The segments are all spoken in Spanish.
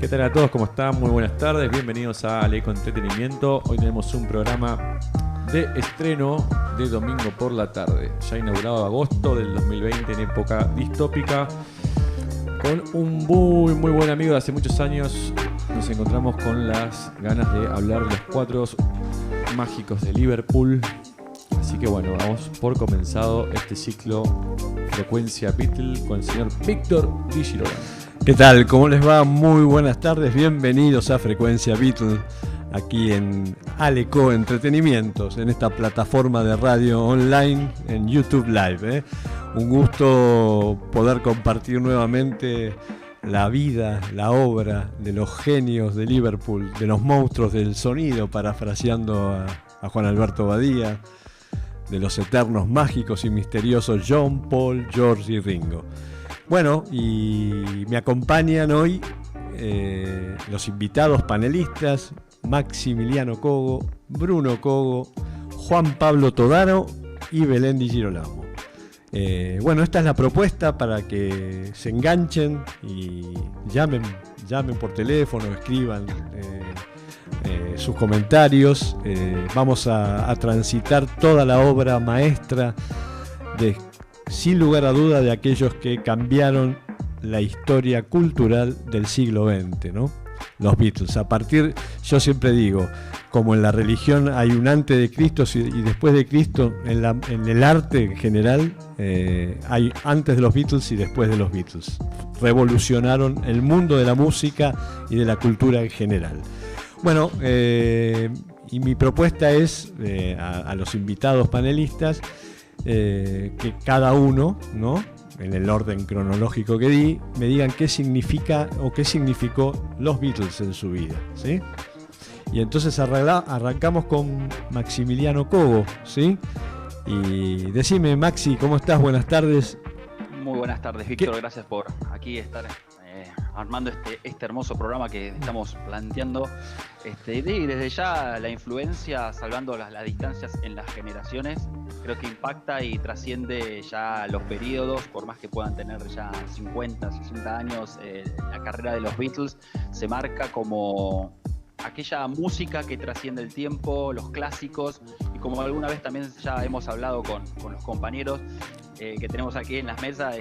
¿Qué tal a todos? ¿Cómo están? Muy buenas tardes. Bienvenidos a Aleco Entretenimiento. Hoy tenemos un programa de estreno de domingo por la tarde. Ya inaugurado agosto del 2020 en época distópica. Con un muy buen amigo de hace muchos años. Nos encontramos con las ganas de hablar de los cuatros mágicos de Liverpool. Así que bueno, damos por comenzado este ciclo Frecuencia Beatle con el señor Víctor Di Girolamo. ¿Qué tal? ¿Cómo les va? Muy buenas tardes, bienvenidos a Frecuencia Beatle, aquí en Aleco Entretenimientos, en esta plataforma de radio online en YouTube Live. Un gusto poder compartir nuevamente la vida, la obra de los genios de Liverpool, de los monstruos del sonido, parafraseando a Juan Alberto Badía, de los eternos mágicos y misteriosos John, Paul, George y Ringo. Bueno, y me acompañan hoy los invitados panelistas: Maximiliano Cogo, Bruno Cogo, Juan Pablo Todaro y Belén Di Girolamo. Bueno, esta es la propuesta para que se enganchen y llamen por teléfono, escriban sus comentarios. Vamos a transitar toda la obra maestra sin lugar a duda, de aquellos que cambiaron la historia cultural del siglo XX, ¿no? Los Beatles. Yo siempre digo, como en la religión hay un antes de Cristo y después de Cristo, en el arte en general hay antes de los Beatles y después de los Beatles. Revolucionaron el mundo de la música y de la cultura en general. Bueno, y mi propuesta es a los invitados panelistas que cada uno, ¿no?, en el orden cronológico que di, me digan qué significa o qué significó los Beatles en su vida, ¿sí? Y entonces arrancamos con Maximiliano Cogo, ¿sí? Y decime, Maxi, ¿cómo estás? Buenas tardes. Muy buenas tardes, Víctor. Gracias por aquí estar armando este hermoso programa que estamos planteando. Y desde ya la influencia, salvando las distancias en las generaciones, creo que impacta y trasciende ya los periodos, por más que puedan tener ya 50, 60 años. La carrera de los Beatles se marca como aquella música que trasciende el tiempo, los clásicos, y como alguna vez también ya hemos hablado con los compañeros que tenemos aquí en las mesas,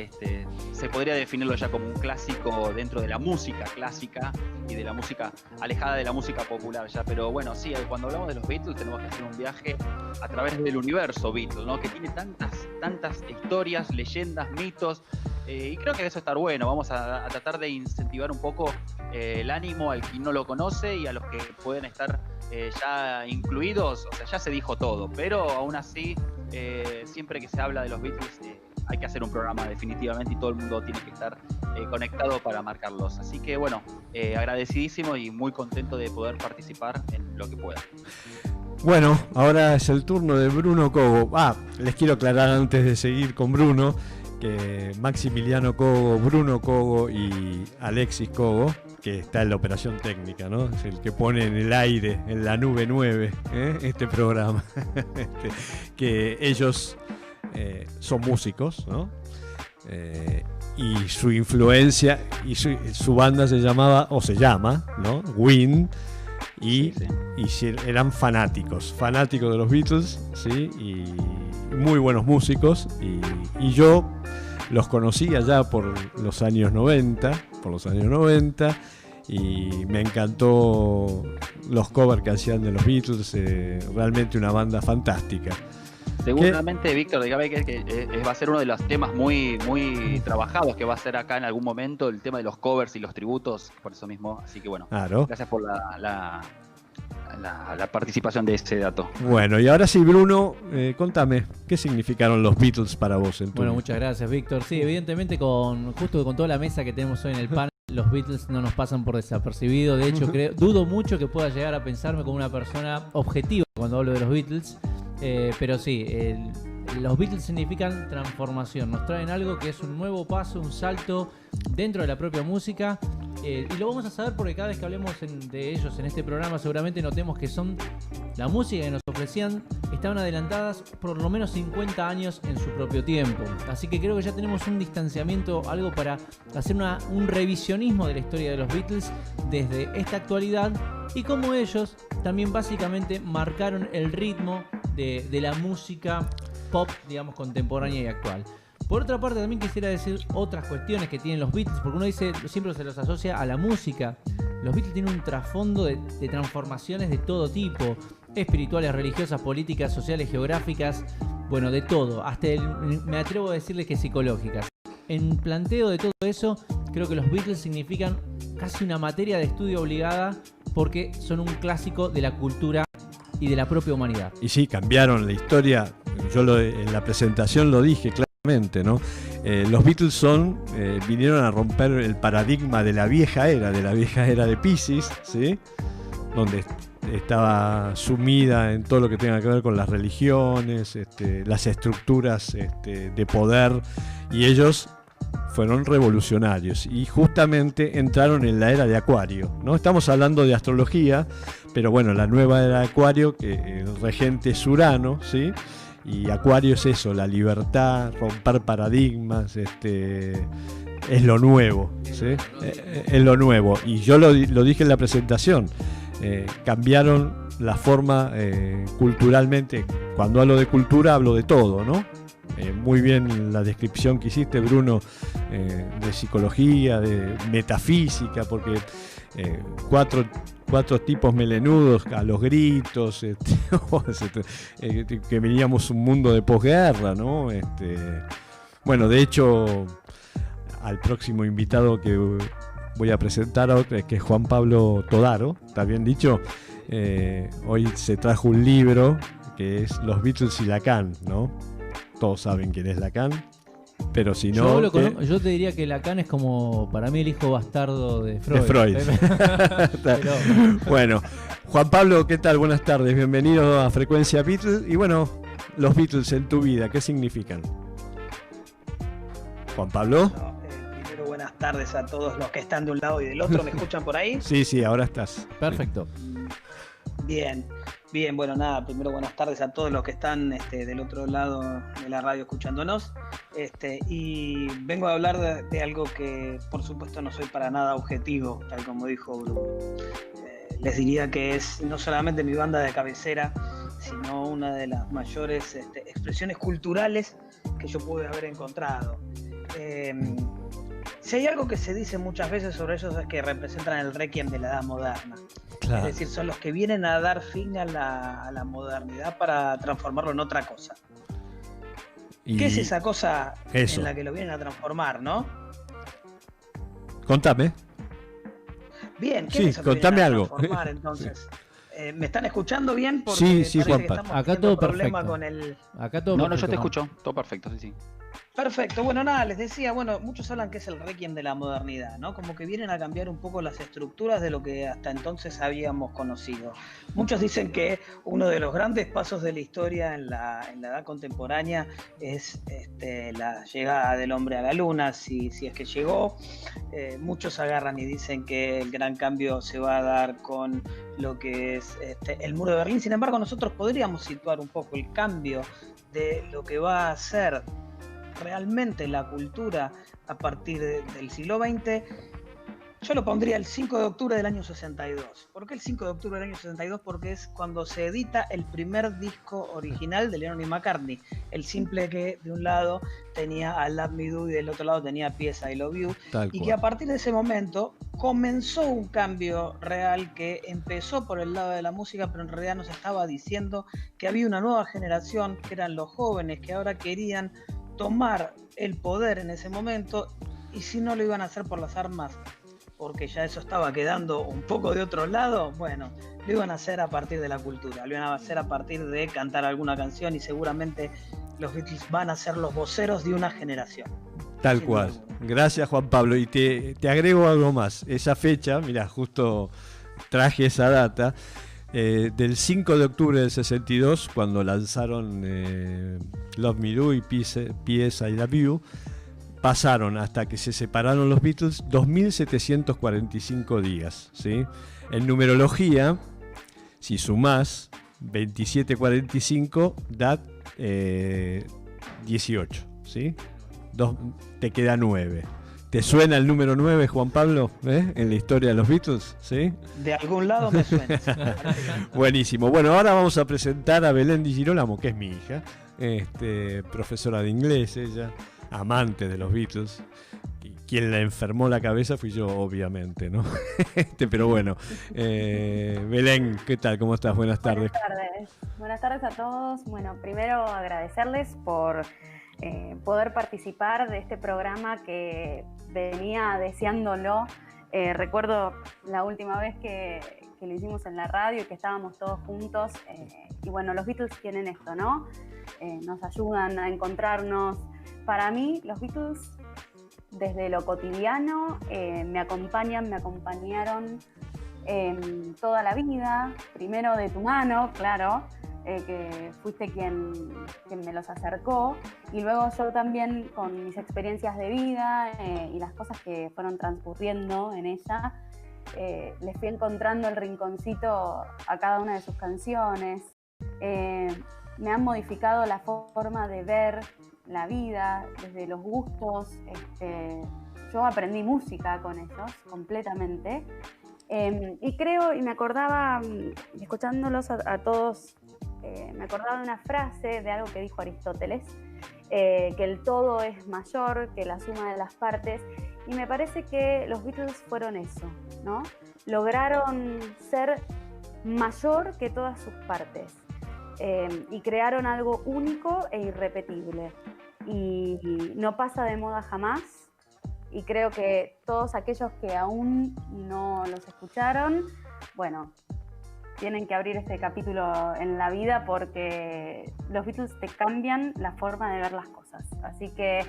se podría definirlo ya como un clásico dentro de la música clásica y de la música alejada de la música popular ya. Pero bueno, sí, cuando hablamos de los Beatles tenemos que hacer un viaje a través del universo Beatles, ¿no?, que tiene tantas historias, leyendas, mitos, y creo que eso está bueno. Vamos a tratar de incentivar un poco el ánimo al que no lo conoce y a los que pueden estar ya incluidos. O sea, ya se dijo todo, pero aún así siempre que se habla de los Beatles hay que hacer un programa definitivamente, y todo el mundo tiene que estar conectado para marcarlos. Así que bueno, agradecidísimo y muy contento de poder participar en lo que pueda. Bueno, ahora es el turno de Bruno Cogo. Les quiero aclarar antes de seguir con Bruno que Maximiliano Cogo, Bruno Cogo y Alexis Cogo, que está en la operación técnica, ¿no?, es el que pone en el aire, en la nube 9, este programa, que ellos son músicos, ¿no? Y su influencia y su banda se llama, se llama, ¿no?, Wind, y eran fanáticos de los Beatles, ¿sí? Y muy buenos músicos, y yo los conocí allá por los años 90, y me encantó los covers que hacían de los Beatles. Realmente una banda fantástica. Seguramente, Víctor, dígame que va a ser uno de los temas muy trabajados que va a ser acá en algún momento, el tema de los covers y los tributos, por eso mismo. Así que bueno, claro. Gracias por la participación de ese dato. Bueno, y ahora sí, Bruno, contame, ¿qué significaron los Beatles para vos? Bueno, muchas gracias, Víctor. Sí, evidentemente justo con toda la mesa que tenemos hoy en el panel, los Beatles no nos pasan por desapercibido. De hecho, dudo mucho que pueda llegar a pensarme como una persona objetiva cuando hablo de los Beatles. Pero sí, los Beatles significan transformación. Nos traen algo que es un nuevo paso, un salto dentro de la propia música, Y lo vamos a saber porque cada vez que hablemos de ellos en este programa seguramente notemos que son la música que nos ofrecían, estaban adelantadas por lo menos 50 años en su propio tiempo. Así que creo que ya tenemos un distanciamiento, algo para hacer un revisionismo de la historia de los Beatles desde esta actualidad y cómo ellos también básicamente marcaron el ritmo de la música pop, digamos, contemporánea y actual. Por otra parte, también quisiera decir otras cuestiones que tienen los Beatles, porque uno dice, siempre se los asocia a la música. Los Beatles tienen un trasfondo de transformaciones de todo tipo, espirituales, religiosas, políticas, sociales, geográficas, bueno, de todo, hasta me atrevo a decirles que psicológicas. En planteo de todo eso, creo que los Beatles significan casi una materia de estudio obligada porque son un clásico de la cultura y de la propia humanidad. Y sí, cambiaron la historia. Yo en la presentación lo dije claramente, ¿no? Los Beatles vinieron a romper el paradigma de la vieja era de Piscis, ¿sí? Donde estaba sumida en todo lo que tenga que ver con las religiones, las estructuras de poder, y ellos fueron revolucionarios y justamente entraron en la era de Acuario, ¿no? Estamos hablando de astrología, pero bueno, la nueva era de Acuario, que el regente es Urano, ¿sí? Y Acuario es eso, la libertad, romper paradigmas, es lo nuevo, ¿sí? Es lo nuevo. Y yo lo dije en la presentación, cambiaron la forma culturalmente. Cuando hablo de cultura hablo de todo, ¿no? Muy bien la descripción que hiciste, Bruno, de psicología, de metafísica, porque cuatro tipos melenudos a los gritos, que veníamos un mundo de posguerra, ¿no? Bueno, de hecho, al próximo invitado que voy a presentar, que es Juan Pablo Todaro, ¿está bien dicho? Hoy se trajo un libro que es Los Beatles y Lacan, ¿no? Todos saben quién es Lacan, pero si no... Yo te diría que Lacan es como, para mí, el hijo bastardo de Freud. De Freud. Pero... Bueno, Juan Pablo, ¿qué tal? Buenas tardes, bienvenido a Frecuencia Beatles. Y bueno, los Beatles en tu vida, ¿qué significan? Juan Pablo. Primero, buenas tardes a todos los que están de un lado y del otro. ¿Me escuchan por ahí? Sí, ahora estás. Perfecto. Bien, bueno, nada, primero buenas tardes a todos los que están del otro lado de la radio escuchándonos. Y vengo a hablar de algo que, por supuesto, no soy para nada objetivo, tal como dijo Bruno. Les diría que es no solamente mi banda de cabecera, sino una de las mayores expresiones culturales que yo pude haber encontrado. Si hay algo que se dice muchas veces sobre ellos es que representan el requiem de la edad moderna. Claro. Es decir, son los que vienen a dar fin a la modernidad para transformarlo en otra cosa. ¿Qué es esa cosa en la que lo vienen a transformar, no? Contame. Bien, ¿qué es eso que contame vienen a algo. Transformar, entonces? ¿Me están escuchando bien? Porque sí, Juanpa. Acá todo perfecto. Acá todo perfecto. Yo te escucho, todo perfecto, sí. Perfecto, bueno, nada, les decía, bueno, muchos hablan que es el requiem de la modernidad, ¿no? Como que vienen a cambiar un poco las estructuras de lo que hasta entonces habíamos conocido. Muchos dicen que uno de los grandes pasos de la historia en la edad contemporánea es la llegada del hombre a la luna, si es que llegó. Muchos agarran y dicen que el gran cambio se va a dar con lo que es el muro de Berlín. Sin embargo, nosotros podríamos situar un poco el cambio de lo que va a ser realmente la cultura a partir del siglo XX. Yo lo pondría el 5 de octubre del año 62. ¿Por qué el 5 de octubre del año 62? Porque es cuando se edita el primer disco original de Lennon y McCartney. El simple que de un lado tenía a Love Me Do y del otro lado tenía P.S. I Love You. Y que a partir de ese momento comenzó un cambio real que empezó por el lado de la música, pero en realidad nos estaba diciendo que había una nueva generación, que eran los jóvenes, que ahora querían tomar el poder en ese momento, y si no lo iban a hacer por las armas, porque ya eso estaba quedando un poco de otro lado, bueno, lo iban a hacer a partir de la cultura, lo iban a hacer a partir de cantar alguna canción, y seguramente los Beatles van a ser los voceros de una generación. Tal cual. Gracias, Juan Pablo. Y te agrego algo más. Esa fecha, mira, justo traje esa data, del 5 de octubre del 62, cuando lanzaron Love Me Do y P.S. I Love You, pasaron hasta que se separaron los Beatles 2.745 días, ¿sí? En numerología, si sumás 2745 da 18, ¿sí? Te queda 9. ¿Te suena el número 9, Juan Pablo? En la historia de los Beatles, ¿sí? De algún lado me suena. Buenísimo. Bueno, ahora vamos a presentar a Belén Di Girolamo, que es mi hija, profesora de inglés, ella, amante de los Beatles. Y quien la enfermó la cabeza fui yo, obviamente, ¿no? Pero bueno, Belén, ¿qué tal? ¿Cómo estás? Buenas tardes. Buenas tardes. Buenas tardes a todos. Bueno, primero agradecerles por poder participar de este programa que venía deseándolo. Recuerdo la última vez que lo hicimos en la radio y que estábamos todos juntos. Y bueno, los Beatles tienen esto, ¿no? Nos ayudan a encontrarnos. Para mí, los Beatles, desde lo cotidiano, me acompañaron toda la vida. Primero de tu mano, claro, que fuiste quien me los acercó, y luego yo también con mis experiencias de vida y las cosas que fueron transcurriendo en ella, les fui encontrando el rinconcito a cada una de sus canciones. Me han modificado la forma de ver la vida, desde los gustos. Yo aprendí música con ellos completamente, y creo, y me acordaba, escuchándolos a todos, me acordaba de una frase de algo que dijo Aristóteles, que el todo es mayor que la suma de las partes, y me parece que los Beatles fueron eso, ¿no? Lograron ser mayor que todas sus partes, y crearon algo único e irrepetible, y no pasa de moda jamás. Y creo que todos aquellos que aún no los escucharon, bueno, tienen que abrir este capítulo en la vida, porque los Beatles te cambian la forma de ver las cosas. Así que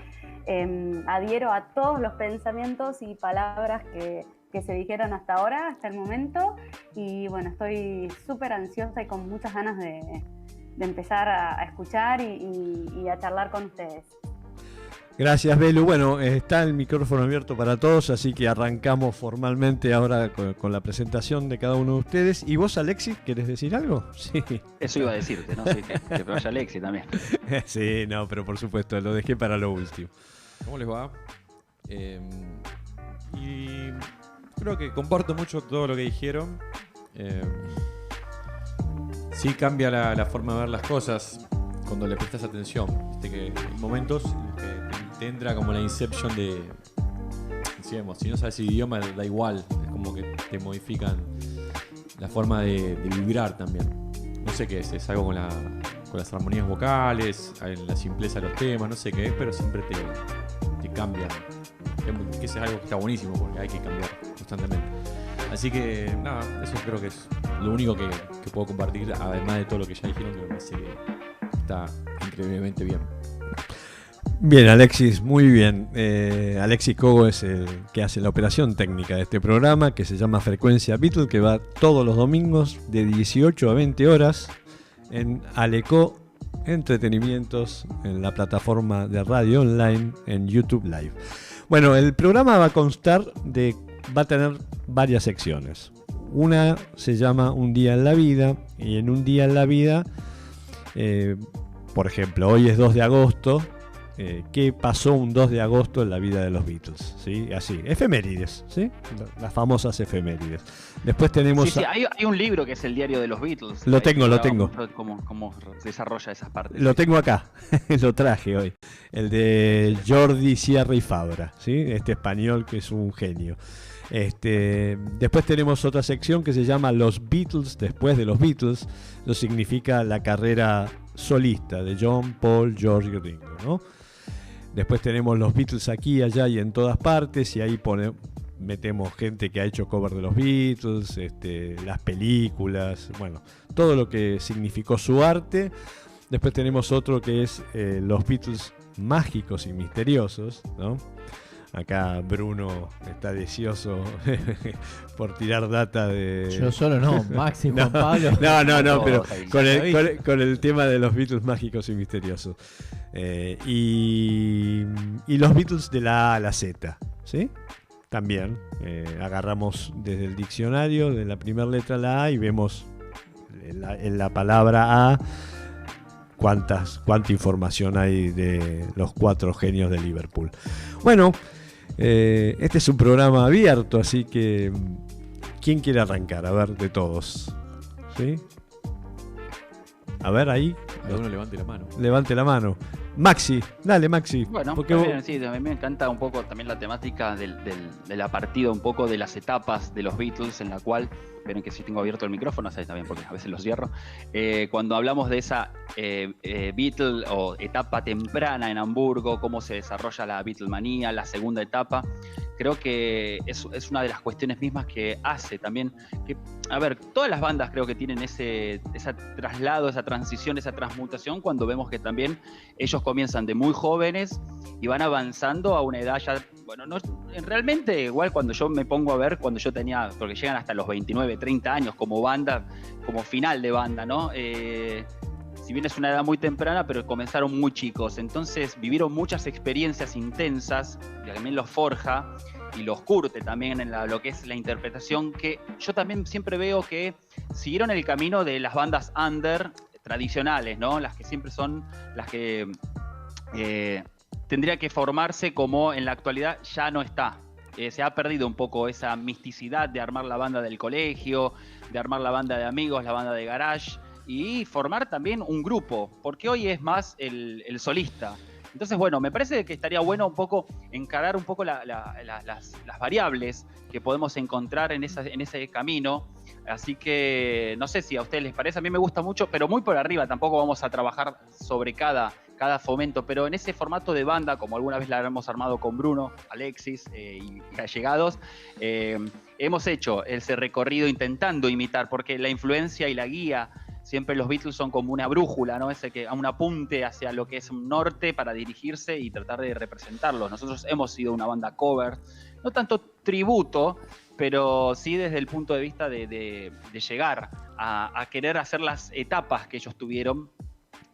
adhiero a todos los pensamientos y palabras que se dijeron hasta ahora, hasta el momento. Y bueno, estoy súper ansiosa y con muchas ganas de empezar a escuchar y a charlar con ustedes. Gracias, Belu. Bueno, está el micrófono abierto para todos, así que arrancamos formalmente ahora con la presentación de cada uno de ustedes. ¿Y vos, Alexis, querés decir algo? Sí. Eso iba a decirte, ¿no? Sí, que vaya Alexis también. Sí, no, pero por supuesto, lo dejé para lo último. ¿Cómo les va? Y creo que comparto mucho todo lo que dijeron. Sí cambia la forma de ver las cosas cuando le prestas atención. Viste que hay momentos en los que te entra como la inception de, decíamos, si no sabes el idioma da igual, es como que te modifican la forma de vibrar también. No sé qué es algo con las armonías vocales, la simpleza de los temas, no sé qué es, pero siempre te cambia. Que eso es algo que está buenísimo, porque hay que cambiar constantemente. Así que nada, eso creo que es lo único que puedo compartir, además de todo lo que ya dijeron, que me parece que está increíblemente bien. Bien, Alexis, muy bien. Alexis Cogo es el que hace la operación técnica de este programa, que se llama Frecuencia Beatles, que va todos los domingos de 18 a 20 horas en Aleco Entretenimientos, en la plataforma de radio online, en YouTube Live. Bueno, el programa va a tener varias secciones. Una se llama Un día en la vida, y en Un día en la vida, por ejemplo, hoy es 2 de agosto. ¿Qué pasó un 2 de agosto en la vida de los Beatles? ¿Sí? Así, efemérides, ¿sí? Las famosas efemérides. Después tenemos... Sí, hay un libro que es el diario de los Beatles. Lo tengo. Cómo se desarrolla esas partes. Lo tengo acá, lo traje hoy. El de Jordi Sierra y Fabra, ¿sí? Este español que es un genio. Después tenemos otra sección que se llama Los Beatles después de los Beatles. Eso significa la carrera solista de John, Paul, George y Ringo, ¿no? Después tenemos los Beatles aquí, allá y en todas partes, y ahí metemos gente que ha hecho cover de los Beatles, las películas, bueno, todo lo que significó su arte. Después tenemos otro que es los Beatles mágicos y misteriosos, ¿no? Acá Bruno está deseoso por tirar data de... Yo solo no, Maxi, Juan Pablo. No, pero Todos ahí. con el tema de los Beatles mágicos y misteriosos. Y los Beatles de la A a la Z, ¿sí? También agarramos desde el diccionario, de la primera letra la A, y vemos en la palabra A cuánta información hay de los 4 genios de Liverpool. Bueno, este es un programa abierto, así que ¿quién quiere arrancar? A ver, de todos. ¿Sí? A ver, ahí. Cada uno levante la mano. Levante la mano. Maxi, dale Maxi. Bueno, porque también, sí, a mí me encanta un poco también la temática de la partida, un poco de las etapas de los Beatles, en la cual, ven que si tengo abierto el micrófono, así también porque a veces los cierro, cuando hablamos de esa Beatle o etapa temprana en Hamburgo, cómo se desarrolla la Beatlemanía, la segunda etapa, creo que es una de las cuestiones mismas que hace también que, a ver, todas las bandas creo que tienen ese traslado, esa transición, esa transmutación, cuando vemos que también ellos comienzan de muy jóvenes y van avanzando a una edad ya, bueno, no, realmente igual cuando yo me pongo a ver, cuando yo tenía, porque llegan hasta los 29, 30 años como banda, como final de banda, ¿no? Si bien es una edad muy temprana, pero comenzaron muy chicos, entonces vivieron muchas experiencias intensas, que también los forja y los curte también en lo que es la interpretación, que yo también siempre veo que siguieron el camino de las bandas under tradicionales, ¿no? Las que siempre son las que tendría que formarse, como en la actualidad ya no está. Se ha perdido un poco esa misticidad de armar la banda del colegio, de armar la banda de amigos, la banda de garage, y formar también un grupo, porque hoy es más el solista. Entonces, bueno, me parece que estaría bueno un poco encarar un poco las variables que podemos encontrar en ese camino. Así que no sé si a ustedes les parece, a mí me gusta mucho, pero muy por arriba, tampoco vamos a trabajar sobre cada fomento, pero en ese formato de banda, como alguna vez la hemos armado con Bruno, Alexis y allegados, hemos hecho ese recorrido intentando imitar, porque la influencia y la guía, siempre los Beatles son como una brújula, ¿no? Un apunte hacia lo que es un norte para dirigirse y tratar de representarlo. Nosotros hemos sido una banda cover, no tanto tributo, pero sí desde el punto de vista de llegar a querer hacer las etapas que ellos tuvieron.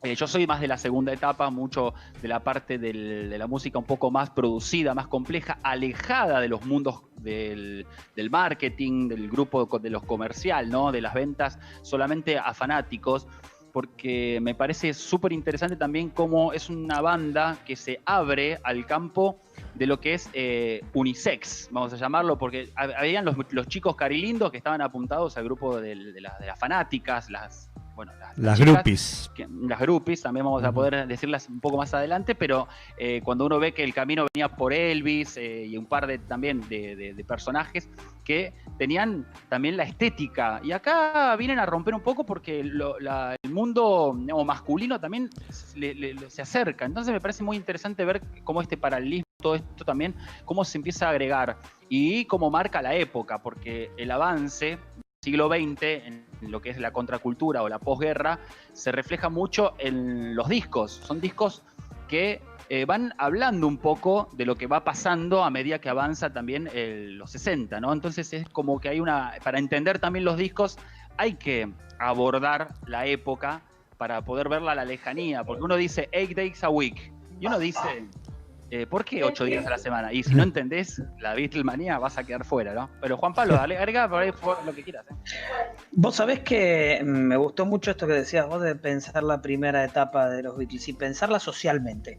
Yo soy más de la segunda etapa, mucho de la parte de la música un poco más producida, más compleja, alejada de los mundos del marketing, del grupo de los comercial, ¿no? De las ventas solamente a fanáticos, porque me parece súper interesante también cómo es una banda que se abre al campo de lo que es unisex, vamos a llamarlo, porque habían los chicos carilindos que estaban apuntados al grupo de las fanáticas, las groupies. Las groupies, también vamos a poder decirlas un poco más adelante, pero cuando uno ve que el camino venía por Elvis y un par también de personajes que tenían también la estética, y acá vienen a romper un poco porque el mundo masculino también se acerca, entonces me parece muy interesante ver cómo este paralelismo, todo esto también, cómo se empieza a agregar y cómo marca la época, porque el avance siglo XX, en lo que es la contracultura o la posguerra, se refleja mucho en los discos. Son discos que van hablando un poco de lo que va pasando a medida que avanza también los 60, ¿no? Entonces es como que para entender también los discos, hay que abordar la época para poder verla a la lejanía, porque uno dice 8 days a week, y uno dice... ¿por qué 8 días a la semana? Y si no entendés la Beatlemanía, vas a quedar fuera, ¿no? Pero Juan Pablo, dale, agrega por ahí lo que quieras. Vos sabés que me gustó mucho esto que decías vos de pensar la primera etapa de los Beatles y pensarla socialmente.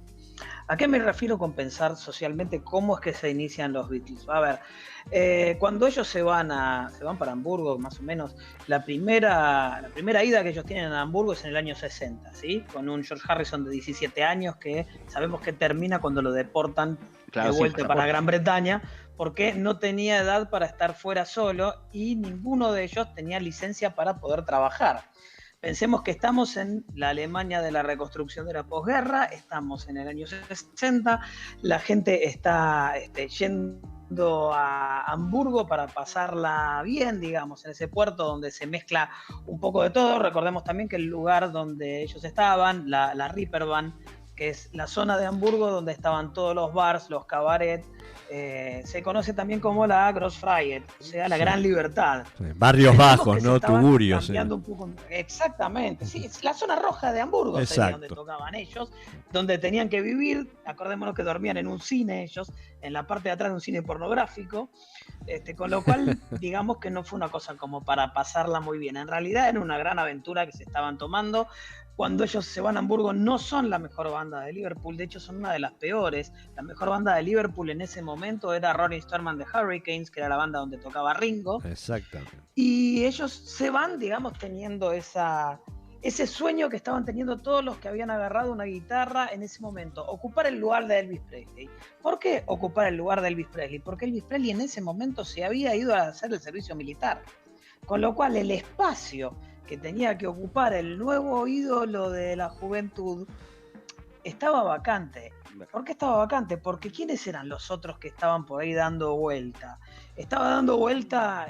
¿A qué me refiero con pensar socialmente? ¿Cómo es que se inician los Beatles? A ver, cuando ellos se van para Hamburgo, más o menos, la primera ida que ellos tienen a Hamburgo es en el año 60, ¿sí? Con un George Harrison de 17 años que sabemos que termina cuando lo deportan de vuelta para Gran Bretaña, porque no tenía edad para estar fuera solo y ninguno de ellos tenía licencia para poder trabajar. Pensemos que estamos en la Alemania de la reconstrucción de la posguerra, estamos en el año 60, la gente está yendo a Hamburgo para pasarla bien, digamos, en ese puerto donde se mezcla un poco de todo. Recordemos también que el lugar donde ellos estaban, la Reeperbahn, que es la zona de Hamburgo donde estaban todos los bars, los cabarets. Se conoce también como la Großfreiheit, o sea, la gran libertad. Sí, barrios bajos, ¿no? Tugurios. Sí. Exactamente, sí, es la zona roja de Hamburgo, sería donde tocaban ellos, donde tenían que vivir. Acordémonos que dormían en un cine ellos, en la parte de atrás de un cine pornográfico, con lo cual digamos que no fue una cosa como para pasarla muy bien. En realidad era una gran aventura que se estaban tomando. Cuando ellos se van a Hamburgo no son la mejor banda de Liverpool, de hecho son una de las peores. La mejor banda de Liverpool en ese momento era Ronnie Starman de Hurricanes, que era la banda donde tocaba Ringo. Exactamente. Y ellos se van, digamos, teniendo ese sueño que estaban teniendo todos los que habían agarrado una guitarra en ese momento, ocupar el lugar de Elvis Presley. ¿Por qué ocupar el lugar de Elvis Presley? Porque Elvis Presley en ese momento se había ido a hacer el servicio militar, con lo cual el espacio que tenía que ocupar el nuevo ídolo de la juventud estaba vacante. ¿Por qué estaba vacante? Porque ¿quiénes eran los otros que estaban por ahí dando vuelta? Estaba dando vuelta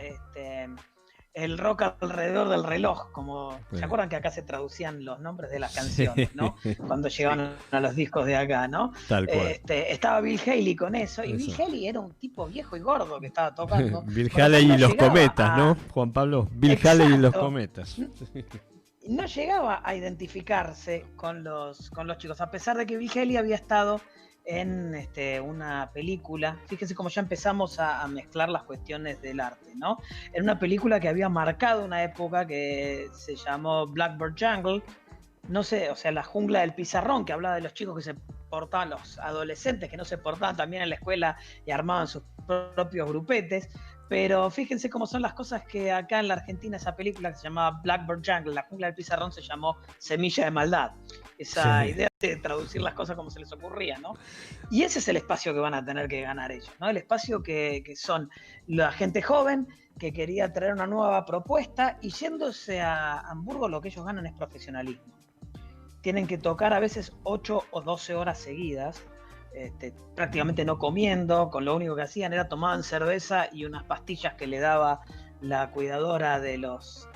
el rock alrededor del reloj, como ¿se acuerdan que acá se traducían los nombres de las canciones, ¿no? Cuando llegaban a los discos de acá, ¿no? Tal cual. Estaba Bill Haley con eso, y Bill Haley era un tipo viejo y gordo que estaba tocando. Bill Haley y los cometas, ¿no, Juan Pablo? Bill Haley y los cometas. No llegaba a identificarse con los chicos, a pesar de que Bill Haley había estado en una película. Fíjense cómo ya empezamos a mezclar las cuestiones del arte, ¿no? En una película que había marcado una época que se llamó Blackbird Jungle, no sé, o sea, la jungla del pizarrón, que hablaba de los chicos que se portaban, los adolescentes que no se portaban también en la escuela y armaban sus propios grupetes. Pero fíjense cómo son las cosas, que acá en la Argentina esa película que se llamaba Blackbird Jungle, la jungla del pizarrón, se llamó Semilla de Maldad. Esa idea de traducir las cosas como se les ocurría, ¿no? Y ese es el espacio que van a tener que ganar ellos, ¿no? El espacio que son la gente joven que quería traer una nueva propuesta, y yéndose a Hamburgo lo que ellos ganan es profesionalismo. Tienen que tocar a veces 8 o 12 horas seguidas, prácticamente no comiendo, con lo único que hacían era tomaban cerveza y unas pastillas que le daba la cuidadora de los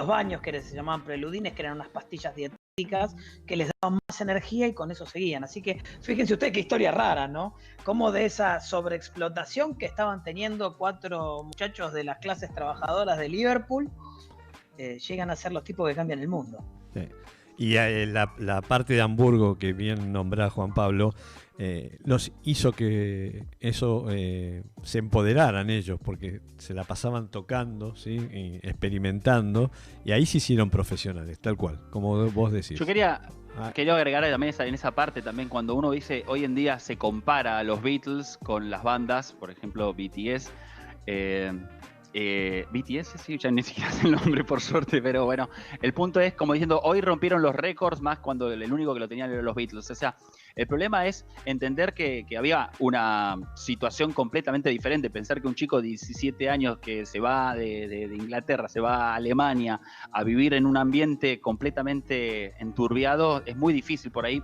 baños, que se llamaban preludines, que eran unas pastillas dietéticas que les daban más energía, y con eso seguían. Así que fíjense ustedes qué historia rara, ¿no? Cómo de esa sobreexplotación que estaban teniendo 4 muchachos de las clases trabajadoras de Liverpool, llegan a ser los tipos que cambian el mundo. Sí. Y la parte de Hamburgo que bien nombraba Juan Pablo, los hizo que eso se empoderaran ellos, porque se la pasaban tocando, ¿sí? Y experimentando, y ahí se hicieron profesionales, tal cual, como vos decís. Yo quería agregar también en esa parte también, cuando uno dice hoy en día se compara a los Beatles con las bandas, por ejemplo BTS, BTS, sí, ya ni siquiera sé el nombre por suerte, pero bueno, el punto es como diciendo, hoy rompieron los récords más cuando el único que lo tenían eran los Beatles. O sea, el problema es entender que había una situación completamente diferente. Pensar que un chico de 17 años que se va de Inglaterra, se va a Alemania a vivir en un ambiente completamente enturbiado, es muy difícil por ahí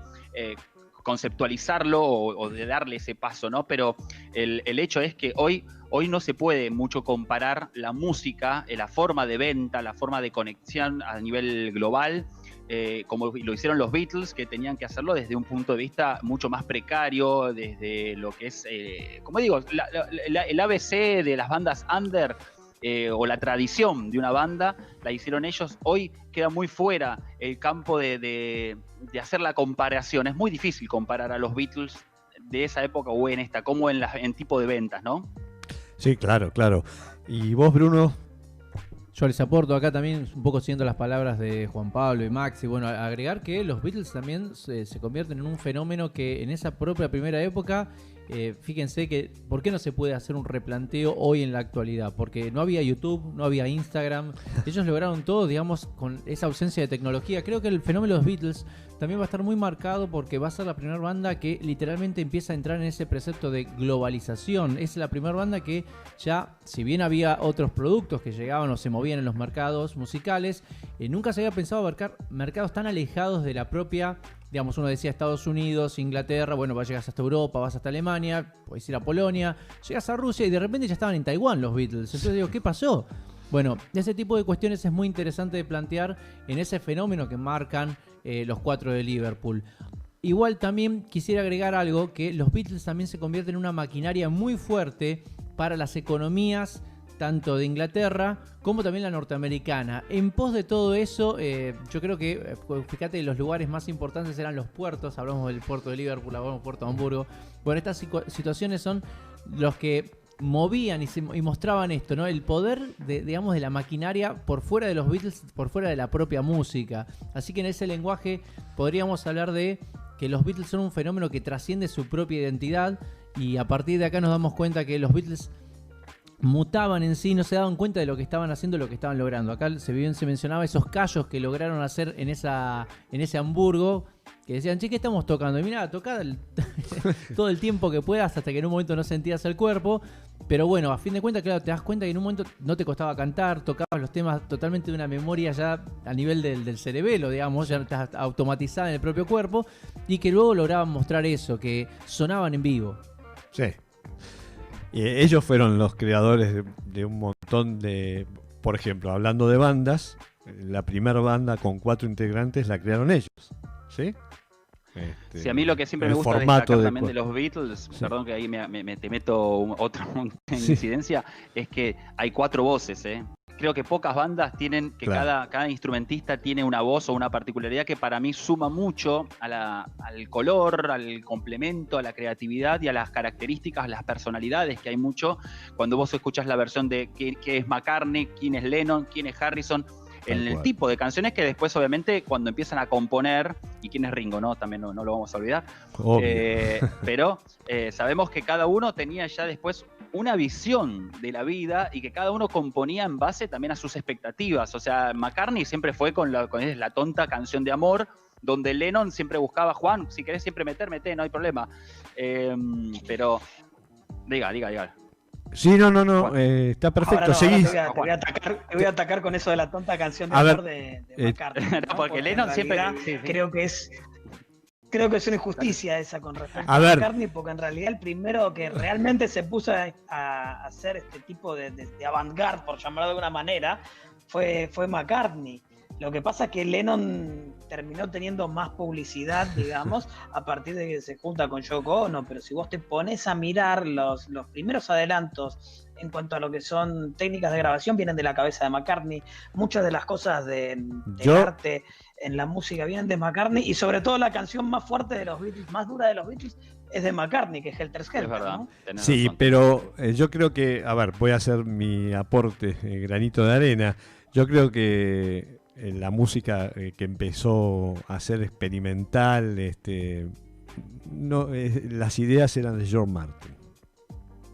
conceptualizarlo o de darle ese paso, ¿no? Pero el hecho es que hoy no se puede mucho comparar la música, la forma de venta, la forma de conexión a nivel global, como lo hicieron los Beatles, que tenían que hacerlo desde un punto de vista mucho más precario, desde lo que es, como digo, el ABC de las bandas under, o la tradición de una banda, la hicieron ellos. Hoy queda muy fuera el campo de hacer la comparación. Es muy difícil comparar a los Beatles de esa época o en esta, como en tipo de ventas, ¿no? Sí, claro. ¿Y vos, Bruno? Yo les aporto acá también, un poco siguiendo las palabras de Juan Pablo y Max, y bueno, agregar que los Beatles también se convierten en un fenómeno que en esa propia primera época, fíjense que ¿por qué no se puede hacer un replanteo hoy en la actualidad? Porque no había YouTube, no había Instagram, ellos lograron todo, digamos, con esa ausencia de tecnología. Creo que el fenómeno de los Beatles también va a estar muy marcado porque va a ser la primera banda que literalmente empieza a entrar en ese precepto de globalización. Es la primera banda que ya, si bien había otros productos que llegaban o se movían en los mercados musicales, nunca se había pensado abarcar mercados tan alejados de la propia, digamos, uno decía Estados Unidos, Inglaterra, bueno, llegas hasta Europa, vas hasta Alemania, puedes ir a Polonia, llegas a Rusia y de repente ya estaban en Taiwán los Beatles. Entonces digo, ¿qué pasó? Bueno, ese tipo de cuestiones es muy interesante de plantear en ese fenómeno que marcan los 4 de Liverpool. igual también quisiera agregar algo, que los Beatles también se convierten en una maquinaria muy fuerte para las economías tanto de Inglaterra como también la norteamericana. En pos de todo eso, yo creo que, fíjate, los lugares más importantes eran los puertos. Hablamos del puerto de Liverpool, hablamos del puerto de Hamburgo. Bueno, estas situaciones son los que movían y mostraban esto, ¿no? El poder digamos, de la maquinaria por fuera de los Beatles, por fuera de la propia música. Así que en ese lenguaje podríamos hablar de que los Beatles son un fenómeno que trasciende su propia identidad, y a partir de acá nos damos cuenta que los Beatles mutaban en sí, no se daban cuenta de lo que estaban haciendo, lo que estaban logrando. Acá se mencionaba esos callos que lograron hacer en ese Hamburgo, que decían, che, ¿qué estamos tocando? Y mira, tocá todo el tiempo que puedas hasta que en un momento no sentías el cuerpo. Pero bueno, a fin de cuentas, claro, te das cuenta que en un momento no te costaba cantar, tocabas los temas totalmente de una memoria ya a nivel del cerebelo, digamos, ya estás automatizada en el propio cuerpo, y que luego lograban mostrar eso, que sonaban en vivo. Sí. Ellos fueron los creadores de un montón de... Por ejemplo, hablando de bandas, la primera banda con 4 integrantes la crearon ellos, ¿sí? Sí, a mí lo que siempre me gusta destacar también de los Beatles, sí. Perdón que ahí te meto otra incidencia, es que hay 4 voces, ¿eh? Creo que pocas bandas tienen, que claro, cada instrumentista tiene una voz o una particularidad que para mí suma mucho al color, al complemento, a la creatividad y a las características, a las personalidades, que hay mucho cuando vos escuchás la versión de qué es McCartney, quién es Lennon, quién es Harrison, en el tipo de canciones que después obviamente cuando empiezan a componer, y quién es Ringo, ¿no? También no lo vamos a olvidar, pero sabemos que cada uno tenía ya después una visión de la vida y que cada uno componía en base también a sus expectativas. O sea, McCartney siempre fue con la tonta canción de amor, donde Lennon siempre buscaba, Juan, si querés siempre meté, no hay problema. Pero, diga. Sí, no, está perfecto, seguís. Te voy a atacar con eso de la tonta canción de amor de McCartney. No, porque Lennon siempre... Sí. Creo que es una injusticia esa con respecto a McCartney, porque en realidad el primero que realmente se puso a hacer este tipo de avant-garde, por llamarlo de alguna manera, fue McCartney. Lo que pasa es que Lennon terminó teniendo más publicidad, digamos, a partir de que se junta con Yoko Ono, pero si vos te pones a mirar los primeros adelantos en cuanto a lo que son técnicas de grabación, vienen de la cabeza de McCartney. Muchas de las cosas del arte en la música vienen de McCartney, y sobre todo la canción más fuerte de los Beatles, más dura de los Beatles, es de McCartney, que es Helter Skelter. Es verdad, ¿no? Sí, razón. Pero yo creo que, a ver, voy a hacer mi aporte, granito de arena. Yo creo que la música que empezó a ser experimental, las ideas eran de George Martin,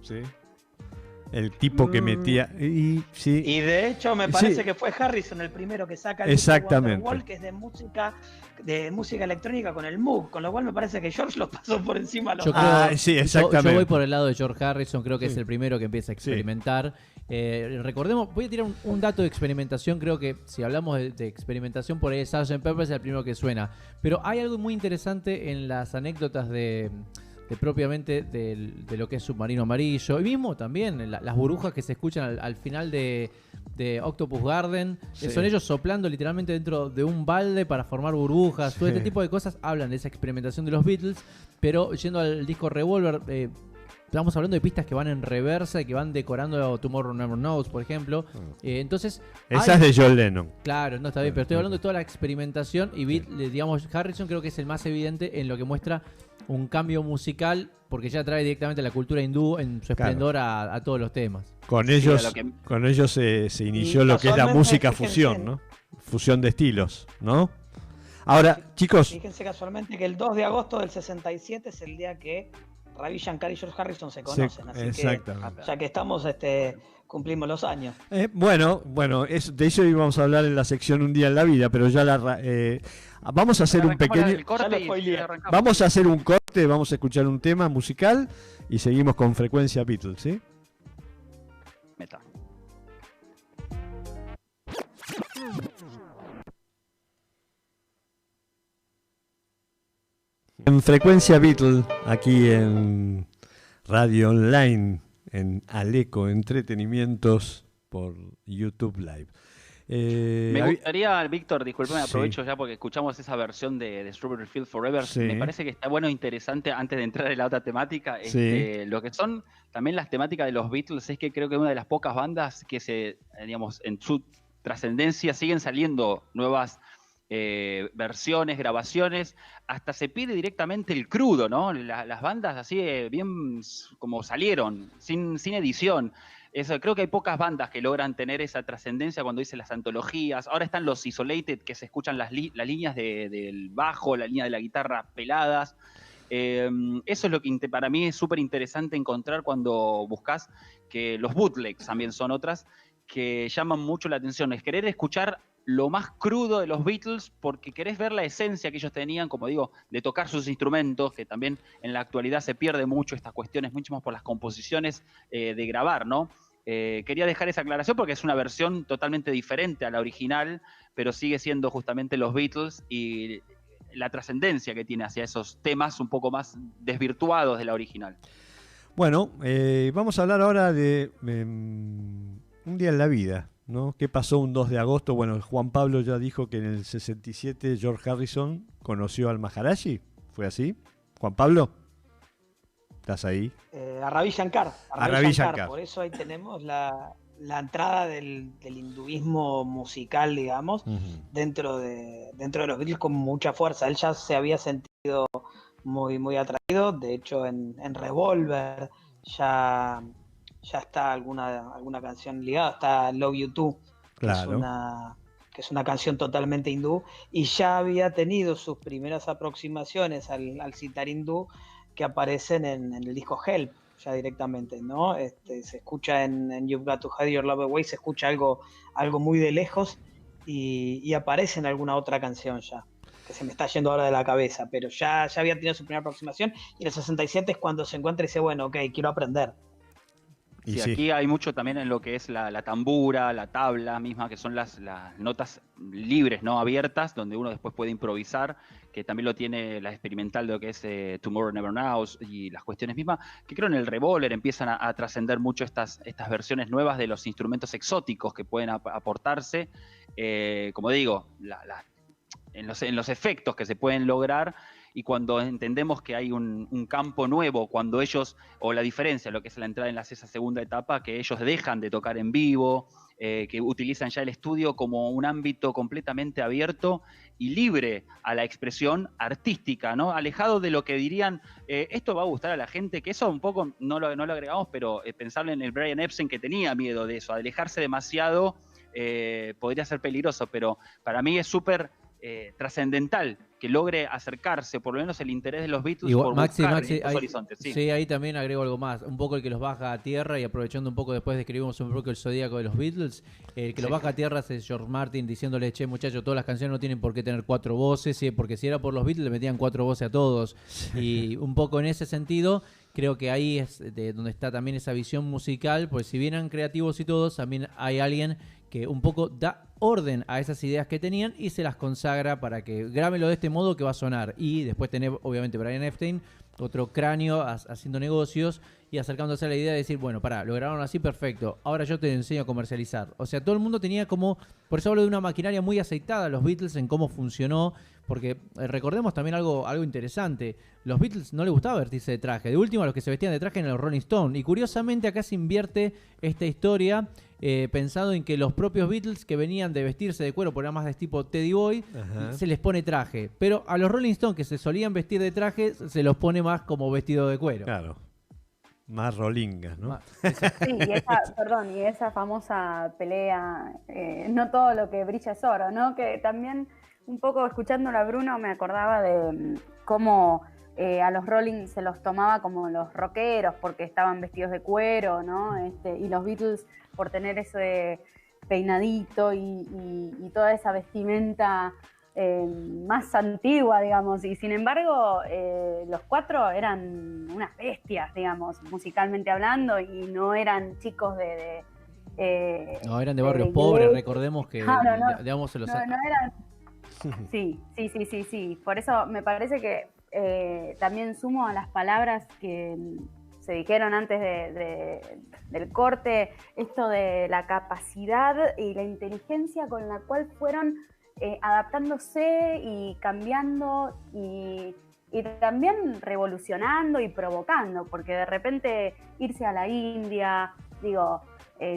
¿sí? El tipo que metía y de hecho me parece que fue Harrison el primero que saca el Wonderwall, que es de música electrónica con el Moog, con lo cual me parece que George los pasó por encima. Sí, exactamente. Yo voy por el lado de George Harrison, creo que es el primero que empieza a experimentar. Recordemos, voy a tirar un dato de experimentación. Creo que si hablamos de experimentación, por ahí Sgt. Pepper es el primero que suena, pero hay algo muy interesante en las anécdotas de propiamente de lo que es Submarino Amarillo, y mismo también las burbujas que se escuchan al final de Octopus Garden, son ellos soplando literalmente dentro de un balde para formar burbujas. Todo este tipo de cosas hablan de esa experimentación de los Beatles. Pero yendo al disco Revolver, estamos hablando de pistas que van en reversa y que van decorando Tomorrow Never Knows, por ejemplo. Entonces, esa es de John Lennon. Claro, no está bien, pero estoy hablando de toda la experimentación, y digamos, Harrison creo que es el más evidente en lo que muestra un cambio musical, porque ya trae directamente la cultura hindú en su esplendor a todos los temas. Con ellos se inició lo que es la música fusión, ¿no? Fusión de estilos, ¿no? Ahora, chicos... Fíjense casualmente que el 2 de agosto del 67 es el día que Ravi Shankar y George Harrison se conocen, así que ya que estamos, cumplimos los años. Bueno, de eso íbamos a hablar en la sección Un Día en la Vida, pero ya vamos a hacer un pequeño... Vamos a hacer un corte, vamos a escuchar un tema musical y seguimos con Frecuencia Beatles, ¿sí? Meta. En Frecuencia Beatles, aquí en Radio Online, en Aleco Entretenimientos por YouTube Live. Me gustaría, Víctor, discúlpeme, Sí. aprovecho ya porque escuchamos esa versión de Strawberry Fields Forever. Sí. Me parece que está bueno e interesante, antes de entrar en la otra temática, Sí. lo que son también las temáticas de los Beatles. Es que creo que es una de las pocas bandas que digamos, en su trascendencia siguen saliendo nuevas versiones, grabaciones, hasta se pide directamente el crudo, ¿no? Las bandas así bien como salieron, sin edición. Eso, creo que hay pocas bandas que logran tener esa trascendencia cuando dicen las antologías. Ahora están los isolated, que se escuchan las líneas del bajo, la línea de la guitarra peladas. Eso es lo que para mí es súper interesante encontrar cuando buscas, que los bootlegs también son otras que llaman mucho la atención. Es querer escuchar lo más crudo de los Beatles porque querés ver la esencia que ellos tenían, como digo, de tocar sus instrumentos, que también en la actualidad se pierde mucho estas cuestiones, mucho más por las composiciones de grabar, ¿no? Quería dejar esa aclaración porque es una versión totalmente diferente a la original, pero sigue siendo justamente los Beatles y la trascendencia que tiene hacia esos temas un poco más desvirtuados de la original. Bueno, vamos a hablar ahora de un día en la vida, ¿no? ¿Qué pasó un 2 de agosto? Bueno, Juan Pablo ya dijo que en el 67 George Harrison conoció al Maharishi. ¿Fue así? Juan Pablo, ¿estás ahí? A Ravi Shankar. A Ravi Shankar. Por eso ahí tenemos la entrada del hinduismo musical, digamos, dentro de los Beatles con mucha fuerza. Él ya se había sentido muy, muy atraído. De hecho, en Revolver ya está alguna canción ligada. Está Love You Too, Claro. que es una canción totalmente hindú. Y ya había tenido sus primeras aproximaciones al sitar hindú que aparecen en el disco Help, ya directamente, ¿no? Se escucha en You've Got to Hide Your Love Away, se escucha algo muy de lejos y aparece en alguna otra canción ya, que se me está yendo ahora de la cabeza, pero ya había tenido su primera aproximación y en el 67 es cuando se encuentra y dice, bueno, ok, quiero aprender. Y Sí, sí. aquí hay mucho también en lo que es la tambura, la tabla misma, que son las notas libres, no abiertas, donde uno después puede improvisar, que también lo tiene la experimental de lo que es Tomorrow Never Knows y las cuestiones mismas, que creo en el Revolver empiezan a trascender mucho estas versiones nuevas de los instrumentos exóticos que pueden aportarse, como digo, en los efectos que se pueden lograr. Y cuando entendemos que hay un campo nuevo, cuando ellos, o la diferencia, lo que es la entrada en esa segunda etapa, que ellos dejan de tocar en vivo, que utilizan ya el estudio como un ámbito completamente abierto y libre a la expresión artística, ¿no? Alejado de lo que dirían, esto va a gustar a la gente, que eso un poco no lo agregamos, pero pensarle en el Brian Epstein, que tenía miedo de eso, alejarse demasiado podría ser peligroso, pero para mí es súper trascendental que logre acercarse, por lo menos el interés de los Beatles, Igual, por Maxi, buscar Maxi, estos ahí, horizontes. Sí. sí, ahí también agrego algo más. Un poco el que los baja a tierra, y aprovechando un poco después describimos un poco el zodíaco de los Beatles, el que los baja a tierra es George Martin diciéndole, che, muchachos, todas las canciones no tienen por qué tener 4 voces, ¿sí? Porque si era por los Beatles le metían 4 voces a todos. Y un poco en ese sentido, creo que ahí es de donde está también esa visión musical, pues si bien eran creativos y todos, también hay alguien que un poco da orden a esas ideas que tenían y se las consagra para que grábenlo de este modo que va a sonar. Y después tener, obviamente, Brian Epstein, otro cráneo haciendo negocios y acercándose a la idea de decir, bueno, pará, lo grabaron así, perfecto, ahora yo te enseño a comercializar. O sea, todo el mundo tenía como, por eso hablo de una maquinaria muy aceitada, los Beatles, en cómo funcionó, porque recordemos también algo interesante, los Beatles no les gustaba vestirse de traje, de último a los que se vestían de traje eran los Rolling Stones, y curiosamente acá se invierte esta historia, pensado en que los propios Beatles que venían de vestirse de cuero, por nada más de tipo Teddy Boy, se les pone traje, pero a los Rolling Stones que se solían vestir de traje, se los pone más como vestido de cuero. Claro. Más rolingas, ¿no? Sí, y esa famosa pelea, no todo lo que brilla es oro, ¿no? Que también, un poco escuchándolo a Bruno, me acordaba de cómo a los Rolling se los tomaba como los rockeros porque estaban vestidos de cuero, ¿no? Y los Beatles por tener ese peinadito y toda esa vestimenta más antigua, digamos, y sin embargo los 4 eran unas bestias, digamos, musicalmente hablando, y no eran chicos no, eran de barrios pobres, recordemos que digamos, no eran. Sí, por eso me parece que también sumo a las palabras que se dijeron antes del corte, esto de la capacidad y la inteligencia con la cual fueron adaptándose y cambiando y también revolucionando y provocando, porque de repente irse a la India, digo,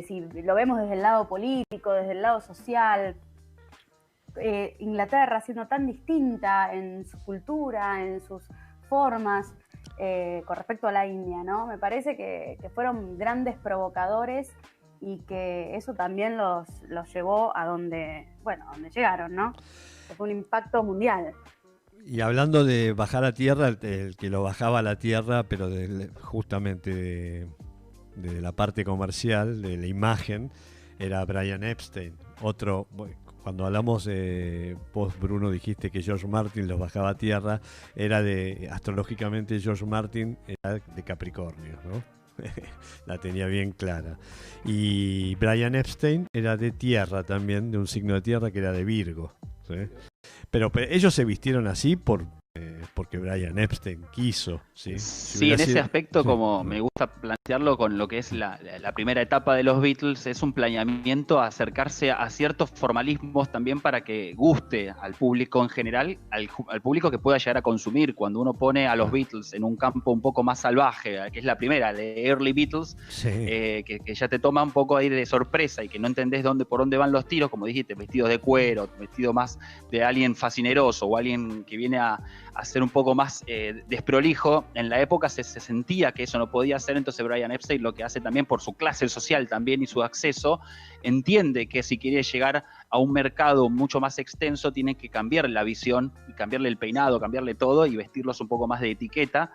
si lo vemos desde el lado político, desde el lado social, Inglaterra siendo tan distinta en su cultura, en sus formas, con respecto a la India, ¿no? Me parece que fueron grandes provocadores y que eso también los llevó a donde llegaron, ¿no? Que fue un impacto mundial. Y hablando de bajar a tierra, el que lo bajaba a la tierra, pero justamente de la parte comercial, de la imagen, era Brian Epstein. Otro, cuando hablamos, vos Bruno dijiste que George Martin los bajaba a tierra, astrológicamente George Martin era de Capricornio, ¿no? La tenía bien clara. Y Brian Epstein era de tierra también, de un signo de tierra que era de Virgo, ¿sí? Pero ellos se vistieron así porque Brian Epstein quiso, ¿sí? Sí, en ese aspecto, como me gusta plantearlo con lo que es la primera etapa de los Beatles, es un planeamiento a acercarse a ciertos formalismos también para que guste al público en general, al público que pueda llegar a consumir. Cuando uno pone a los Beatles en un campo un poco más salvaje, que es la primera, de Early Beatles, sí. Que ya te toma un poco ahí de sorpresa y que no entendés por dónde van los tiros, como dijiste, vestidos de cuero, vestido más de alguien fascineroso o alguien que viene a ser un poco más desprolijo. En la época se sentía que eso no podía ser, entonces Brian Epstein lo que hace también por su clase social también y su acceso, entiende que si quiere llegar a un mercado mucho más extenso tiene que cambiar la visión y cambiarle el peinado, cambiarle todo y vestirlos un poco más de etiqueta,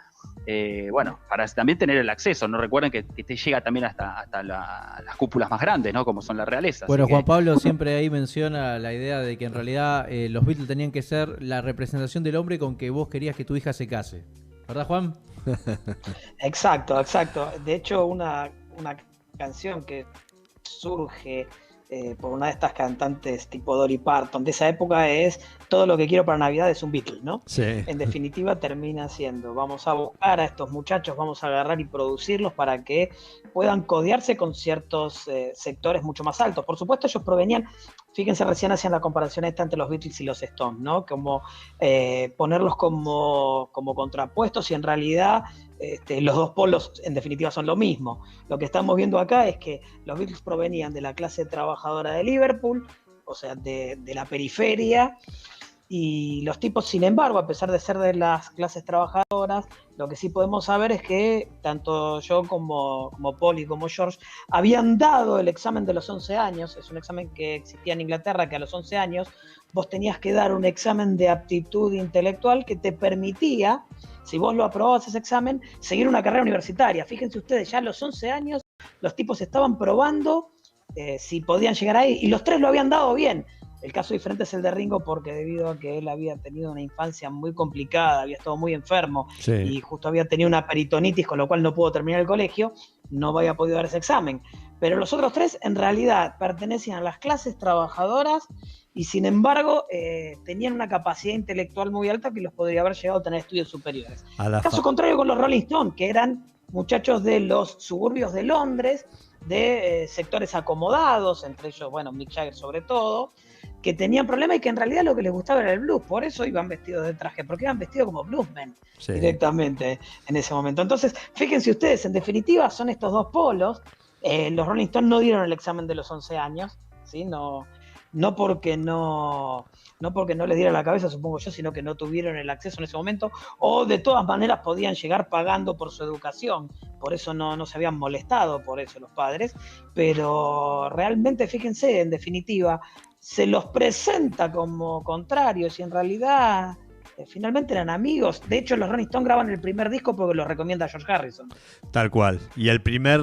para también tener el acceso. No recuerden que te llega también hasta las cúpulas más grandes, ¿no? Como son la realeza. Bueno, Juan Pablo siempre ahí menciona la idea de que en realidad los Beatles tenían que ser la representación del hombre con que vos querías que tu hija se case. ¿Verdad, Juan? Exacto. De hecho, una canción que surge por una de estas cantantes tipo Dolly Parton de esa época es Todo lo que quiero para Navidad es un Beatle, ¿no? Sí. En definitiva termina siendo, vamos a buscar a estos muchachos, vamos a agarrar y producirlos para que puedan codearse con ciertos sectores mucho más altos. Por supuesto ellos provenían, fíjense, recién hacían la comparación esta entre los Beatles y los Stones, ¿no? Como ponerlos como contrapuestos y en realidad los dos polos en definitiva son lo mismo. Lo que estamos viendo acá es que los Beatles provenían de la clase trabajadora de Liverpool, o sea, de la periferia, y los tipos, sin embargo, a pesar de ser de las clases trabajadoras, lo que sí podemos saber es que tanto yo como Paul y como George habían dado el examen de los 11 años. Es un examen que existía en Inglaterra, que a los 11 años vos tenías que dar un examen de aptitud intelectual que te permitía, si vos lo aprobabas ese examen, seguir una carrera universitaria. Fíjense ustedes, ya a los 11 años los tipos estaban probando si podían llegar ahí, y los tres lo habían dado bien. El caso diferente es el de Ringo, porque debido a que él había tenido una infancia muy complicada, había estado muy enfermo, sí, y justo había tenido una peritonitis, con lo cual no pudo terminar el colegio, no había podido dar ese examen. Pero los otros tres en realidad pertenecían a las clases trabajadoras y sin embargo tenían una capacidad intelectual muy alta que los podría haber llegado a tener estudios superiores. Caso contrario con los Rolling Stones, que eran muchachos de los suburbios de Londres, de sectores acomodados, entre ellos, bueno, Mick Jagger sobre todo, que tenían problemas y que en realidad lo que les gustaba era el blues, por eso iban vestidos de traje, porque iban vestidos como bluesmen, sí, directamente en ese momento. Entonces, fíjense ustedes, en definitiva son estos dos polos. Los Rolling Stones no dieron el examen de los 11 años, ¿sí? No porque no les diera la cabeza, supongo yo, sino que no tuvieron el acceso en ese momento, o de todas maneras podían llegar pagando por su educación, por eso no se habían molestado por eso los padres, pero realmente, fíjense, en definitiva, se los presenta como contrarios y en realidad finalmente eran amigos. De hecho, los Rolling Stones graban el primer disco porque lo recomienda George Harrison. Tal cual. Y el primer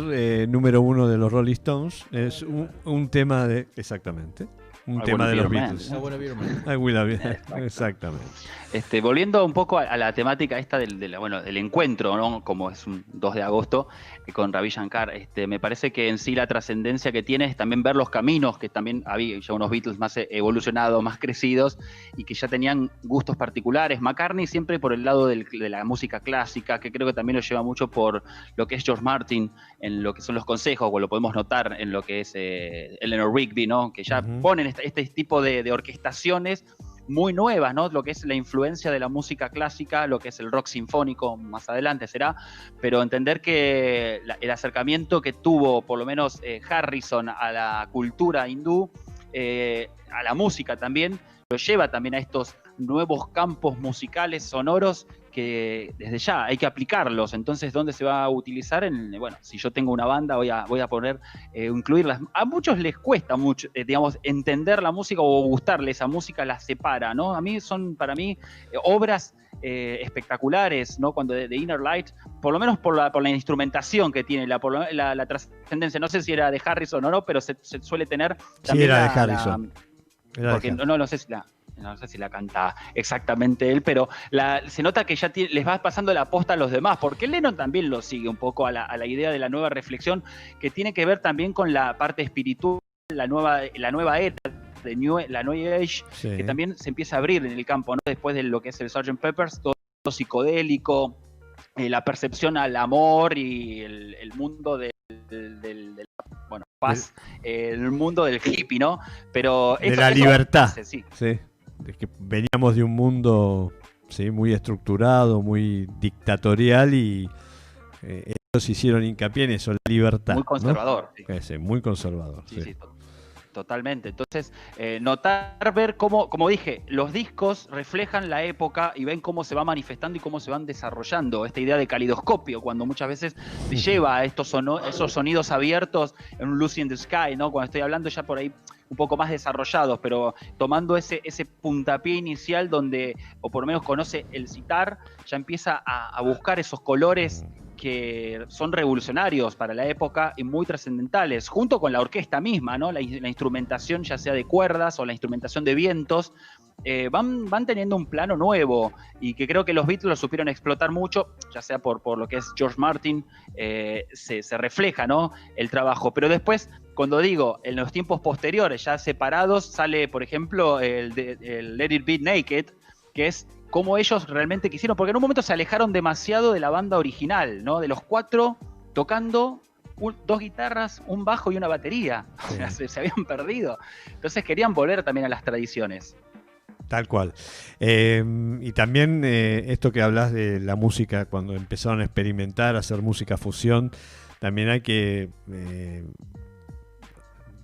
número uno de los Rolling Stones es un tema de... Exactamente. Un tema de los Beatles. I Will Be There. Exactamente. Volviendo un poco a la temática esta del encuentro, ¿no? Como es un 2 de agosto con Ravi Shankar, me parece que en sí la trascendencia que tiene es también ver los caminos, que también había ya unos Beatles más evolucionados, más crecidos y que ya tenían gustos particulares populares. McCartney siempre por el lado de la música clásica, que creo que también lo lleva mucho por lo que es George Martin, en lo que son los consejos, o lo podemos notar en lo que es Eleanor Rigby, ¿no? Que ya ponen este tipo de orquestaciones muy nuevas, ¿no? Lo que es la influencia de la música clásica, lo que es el rock sinfónico, más adelante será, pero entender que el acercamiento que tuvo, por lo menos Harrison, a la cultura hindú, a la música también, lo lleva también a estos nuevos campos musicales sonoros que desde ya hay que aplicarlos. Entonces, ¿dónde se va a utilizar? Bueno, si yo tengo una banda, voy a poner, incluirlas. A muchos les cuesta mucho, digamos, entender la música o gustarle esa música, la separa, ¿no? A mí para mí, obras espectaculares, ¿no? Cuando de Inner Light, por lo menos por la instrumentación que tiene, la trascendencia. No sé si era de Harrison o no, pero se suele tener también. Sí, era de Harrison. Porque no sé si la canta exactamente él, pero se nota que ya les va pasando la posta a los demás, porque Lennon también lo sigue un poco a la idea de la nueva reflexión, que tiene que ver también con la parte espiritual, la nueva era, la New Age, sí, que también se empieza a abrir en el campo, ¿no? Después de lo que es el Sgt. Pepper's, todo psicodélico, la percepción al amor y el mundo bueno, paz, el mundo del hippie, ¿no? Pero de la libertad. Sí. Es que veníamos de un mundo, sí, muy estructurado, muy dictatorial, y ellos hicieron hincapié en eso, la libertad. Muy conservador. ¿No? Sí, muy conservador. Sí. Totalmente. Entonces, notar, ver cómo, como dije, los discos reflejan la época y ven cómo se va manifestando y cómo se van desarrollando. Esta idea de calidoscopio, cuando muchas veces te lleva a esos sonidos abiertos en un Lucy in the Sky, ¿no? Cuando estoy hablando ya por ahí un poco más desarrollados, pero tomando ese puntapié inicial donde, o por lo menos conoce el sitar, ya empieza a buscar esos colores que son revolucionarios para la época y muy trascendentales, junto con la orquesta misma, ¿no? La instrumentación, ya sea de cuerdas o la instrumentación de vientos, van teniendo un plano nuevo, y que creo que los Beatles lo supieron explotar mucho, ya sea por lo que es George Martin, se refleja, ¿no? El trabajo. Pero después, cuando digo, en los tiempos posteriores, ya separados, sale, por ejemplo, el Let It Be Naked, que es cómo ellos realmente quisieron, porque en un momento se alejaron demasiado de la banda original, ¿no? De los 4 tocando 2 guitarras, un bajo y una batería. Sí. O sea, se habían perdido. Entonces querían volver también a las tradiciones. Tal cual. Y también esto que hablas de la música, cuando empezaron a experimentar, a hacer música fusión, también hay que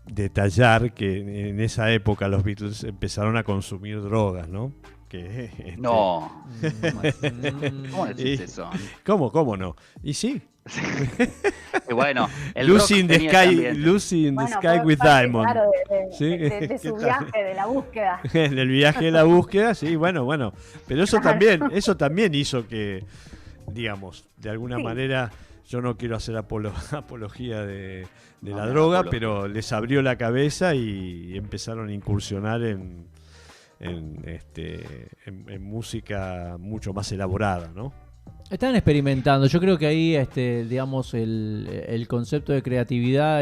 detallar que en esa época los Beatles empezaron a consumir drogas, ¿no? No. ¿Cómo decís eso? ¿Cómo no? Y sí. Bueno, Lucy in the Sky with Diamond. Claro, de su viaje, de la búsqueda. En el viaje de la búsqueda, sí, bueno. Pero eso también hizo que, digamos, de alguna manera, yo no quiero hacer apología de la droga, pero les abrió la cabeza y empezaron a incursionar en música mucho más elaborada, ¿no? Están experimentando. Yo creo que ahí, digamos, el concepto de creatividad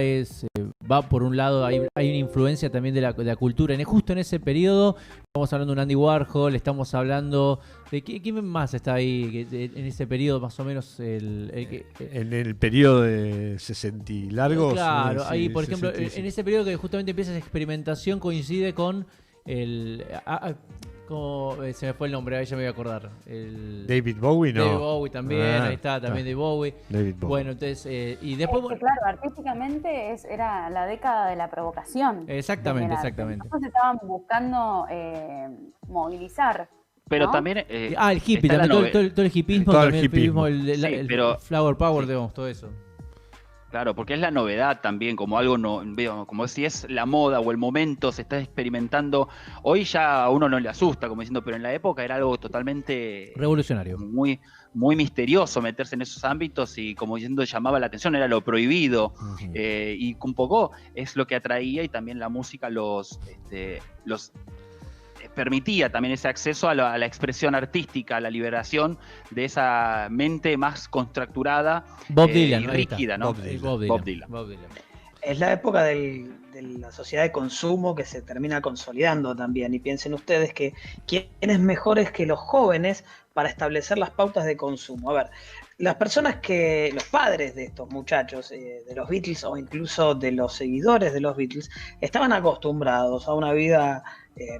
va por un lado, hay una influencia también de la cultura. Justo en ese periodo, estamos hablando de un Andy Warhol, estamos hablando de ¿quién más está ahí en ese periodo más o menos? En el periodo de 60 y largos. Claro, ahí, por 60, ejemplo, en ese periodo que justamente empieza esa experimentación, coincide con se me fue el nombre, ahí ya me voy a acordar. David Bowie, ¿no? David Bowie también, ahí está, también David Bowie. Bueno, entonces, y después... claro, artísticamente era la década de la provocación. Exactamente. Entonces estaban buscando movilizar. Pero ¿no? también... el hippie, también, todo el hippismo, todo también el hipismo. el flower power, digamos, todo eso. Claro, porque es la novedad también, como algo como si es la moda o el momento, se está experimentando. Hoy ya a uno no le asusta, como diciendo, pero en la época era algo totalmente revolucionario, muy, muy misterioso meterse en esos ámbitos, y como diciendo llamaba la atención, era lo prohibido. Uh-huh. Y un poco es lo que atraía, y también la música los permitía también ese acceso a la expresión artística, a la liberación de esa mente más contracturada Bob Dylan, y rígida, ¿no? Bob Dylan. Es la época del la sociedad de consumo que se termina consolidando también. Y piensen ustedes que quién es mejores que los jóvenes para establecer las pautas de consumo. A ver, los padres de estos muchachos, de los Beatles o incluso de los seguidores de los Beatles, estaban acostumbrados a una vida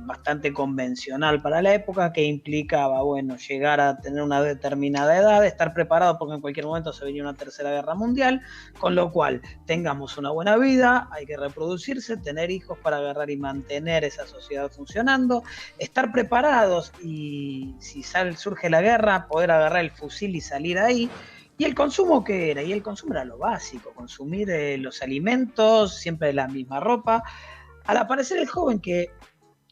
bastante convencional para la época, que implicaba, bueno, llegar a tener una determinada edad, estar preparado porque en cualquier momento se venía una tercera guerra mundial, con lo cual tengamos una buena vida, hay que reproducirse, tener hijos para agarrar y mantener esa sociedad funcionando, estar preparados y si surge la guerra, poder agarrar el fusil y salir ahí. ¿Y el consumo qué era? Y el consumo era lo básico, consumir los alimentos, siempre la misma ropa. Al aparecer el joven que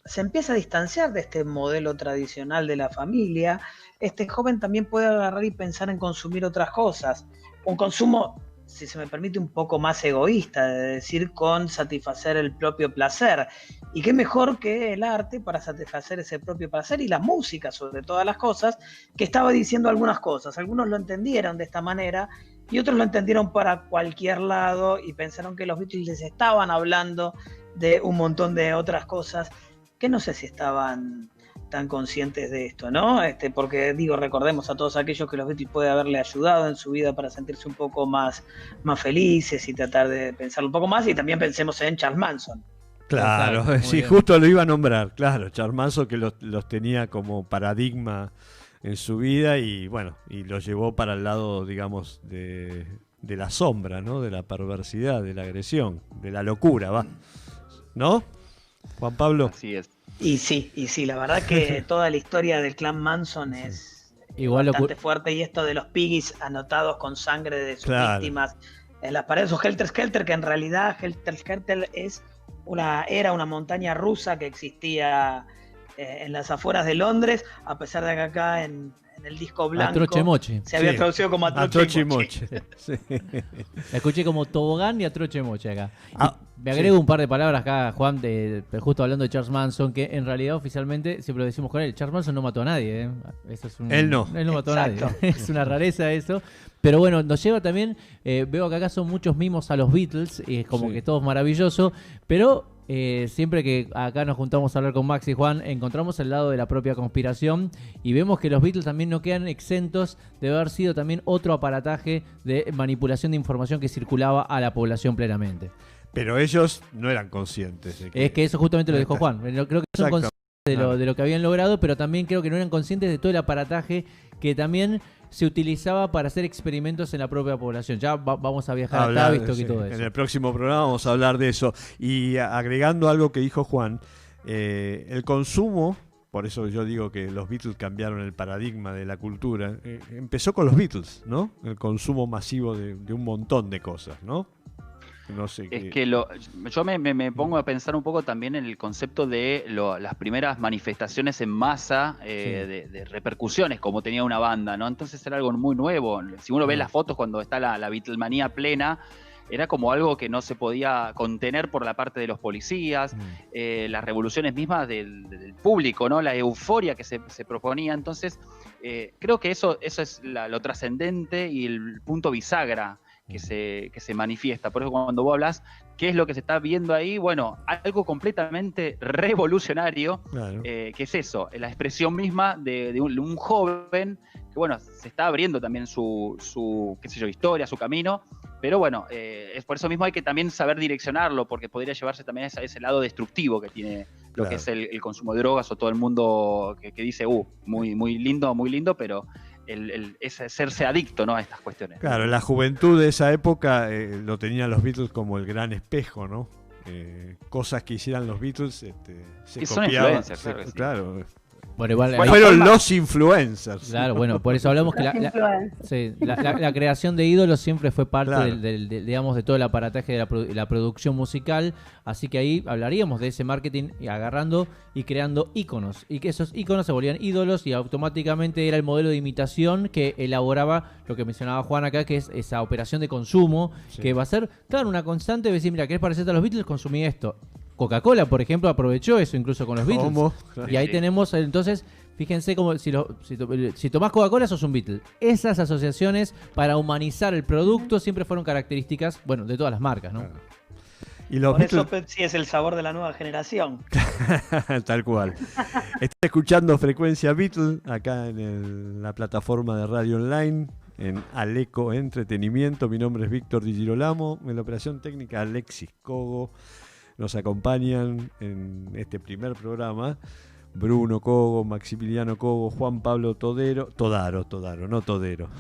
se empieza a distanciar de este modelo tradicional de la familia, este joven también puede agarrar y pensar en consumir otras cosas. Un consumo, si se me permite, un poco más egoísta, de decir, con satisfacer el propio placer. Y qué mejor que el arte para satisfacer ese propio placer, y la música, sobre todas las cosas, que estaba diciendo algunas cosas. Algunos lo entendieron de esta manera y otros lo entendieron para cualquier lado y pensaron que los Beatles les estaban hablando de un montón de otras cosas que no sé si estaban tan conscientes de esto, ¿no? Porque recordemos a todos aquellos que los Beatles puede haberle ayudado en su vida para sentirse un poco más felices y tratar de pensarlo un poco más, y también pensemos en Charles Manson. Claro, Exacto, sí, justo lo iba a nombrar, claro, Charles Manson, que los tenía como paradigma en su vida y bueno, y los llevó para el lado, digamos, de la sombra, ¿no? De la perversidad, de la agresión, de la locura, ¿no? Juan Pablo. Así es. Y sí, la verdad que toda la historia del clan Manson es bastante fuerte, y esto de los piggies anotados con sangre de sus víctimas en las paredes, o Helter Skelter, que en realidad Helter Skelter era una montaña rusa que existía en las afueras de Londres, a pesar de que acá en el disco blanco Atroche Moche. Se había traducido como Atroche Moche. Sí. La escuché como tobogán y Atroche Moche acá. Me agrego un par de palabras acá, Juan, justo hablando de Charles Manson, que en realidad oficialmente, siempre lo decimos con él, Charles Manson no mató a nadie. Eso es él no mató Exacto. a nadie. Es una rareza eso. Pero bueno, nos lleva también, veo que acá son muchos mimos a los Beatles, y es como que todo es maravilloso, pero siempre que acá nos juntamos a hablar con Max y Juan, encontramos el lado de la propia conspiración y vemos que los Beatles también no quedan exentos de haber sido también otro aparataje de manipulación de información que circulaba a la población plenamente. Pero ellos no eran conscientes. Es que eso justamente lo dijo Juan. Creo que son conscientes de lo que habían logrado, pero también creo que no eran conscientes de todo el aparataje que también se utilizaba para hacer experimentos en la propia población. Ya vamos a viajar a Tavistock y todo eso. En el próximo programa vamos a hablar de eso. Y agregando algo que dijo Juan, el consumo, por eso yo digo que los Beatles cambiaron el paradigma de la cultura, empezó con los Beatles, ¿no? El consumo masivo de un montón de cosas, ¿no? No sé es que yo me pongo a pensar un poco también en el concepto de las primeras manifestaciones en masa de repercusiones, como tenía una banda, ¿no? Entonces era algo muy nuevo. Si uno ve las fotos cuando está la Beatlemanía plena, era como algo que no se podía contener por la parte de los policías, las revoluciones mismas del público, ¿no? La euforia que se proponía. Entonces, creo que eso es lo trascendente y el punto bisagra que se manifiesta. Por eso cuando vos hablas, ¿qué es lo que se está viendo ahí? Bueno, algo completamente revolucionario, claro. Que es eso, la expresión misma de un joven que, bueno, se está abriendo también su qué sé yo, historia, su camino, pero bueno, es por eso mismo hay que también saber direccionarlo, porque podría llevarse también a ese lado destructivo que tiene lo que es el consumo de drogas, o todo el mundo que dice, muy, muy lindo, pero es hacerse adicto, ¿no? A estas cuestiones. Claro, la juventud de esa época lo tenían los Beatles como el gran espejo, ¿no? Cosas que hicieran los Beatles se son copiaban. influencers, claro que sí. Claro. Bueno, igual, Fueron los influencers. Claro, bueno, por eso hablamos que la creación de ídolos siempre fue parte digamos, de todo el aparataje de la producción musical, así que ahí hablaríamos de ese marketing agarrando y creando íconos, y que esos íconos se volvían ídolos y automáticamente era el modelo de imitación que elaboraba lo que mencionaba Juan acá, que es esa operación de consumo, que va a ser, claro, una constante de decir, mira, ¿querés parecerte a los Beatles? Consumí esto. Coca-Cola, por ejemplo, aprovechó eso incluso con los Beatles. Y ahí tenemos, entonces, fíjense como si tomás Coca-Cola sos un Beatle. Esas asociaciones para humanizar el producto siempre fueron características, bueno, de todas las marcas, ¿no? Claro. Y los Por eso Beatles, Pepsi es el sabor de la nueva generación. tal cual. Está escuchando Frecuencia Beatles acá en la plataforma de radio online, en Aleco Entretenimiento. Mi nombre es Víctor Di Girolamo, en la operación técnica Alexis Cogo. Nos acompañan en este primer programa Bruno Cogo, Maximiliano Cogo, Juan Pablo Todaro, no Todero,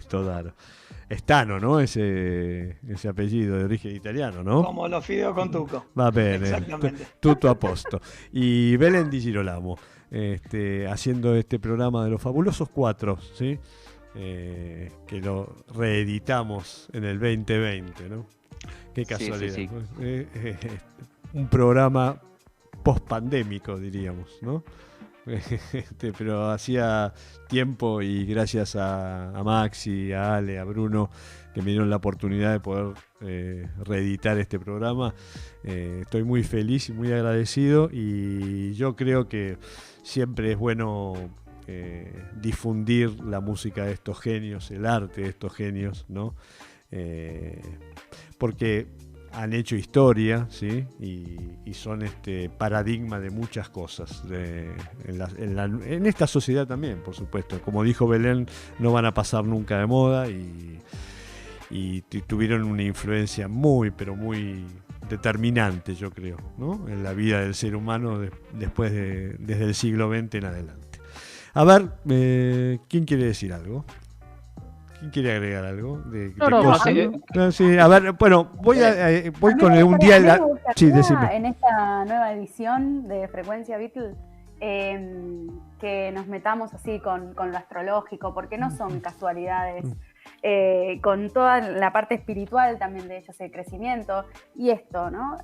Todaro. Estano, ¿no? Ese apellido de origen italiano, ¿no? Como los fideos con tuco. Va bene, Exactamente. tutto a posto. Y Belén Di Girolamo, haciendo este programa de los fabulosos cuatro, ¿sí? Que lo reeditamos en el 2020, ¿no? Qué casualidad. Sí. Un programa post-pandémico, diríamos, ¿no? Pero hacía tiempo, y gracias a Maxi, a Ale, a Bruno, que me dieron la oportunidad de poder reeditar este programa. Estoy muy feliz y muy agradecido, y yo creo que siempre es bueno difundir la música de estos genios, el arte de estos genios, ¿no? Porque han hecho historia, ¿sí? Y son paradigma de muchas cosas en esta sociedad también, por supuesto. Como dijo Belén, no van a pasar nunca de moda, y tuvieron una influencia muy, pero muy determinante, yo creo, ¿no? En la vida del ser humano desde el siglo XX en adelante. A ver, ¿quién quiere decir algo? ¿Quién quiere agregar algo? Sí, a ver, bueno, voy con un día. Sí, decime. En esta nueva edición de Frecuencia Beatles, que nos metamos así con lo astrológico, porque no son casualidades. Con toda la parte espiritual también de ellos, el crecimiento y esto, ¿no?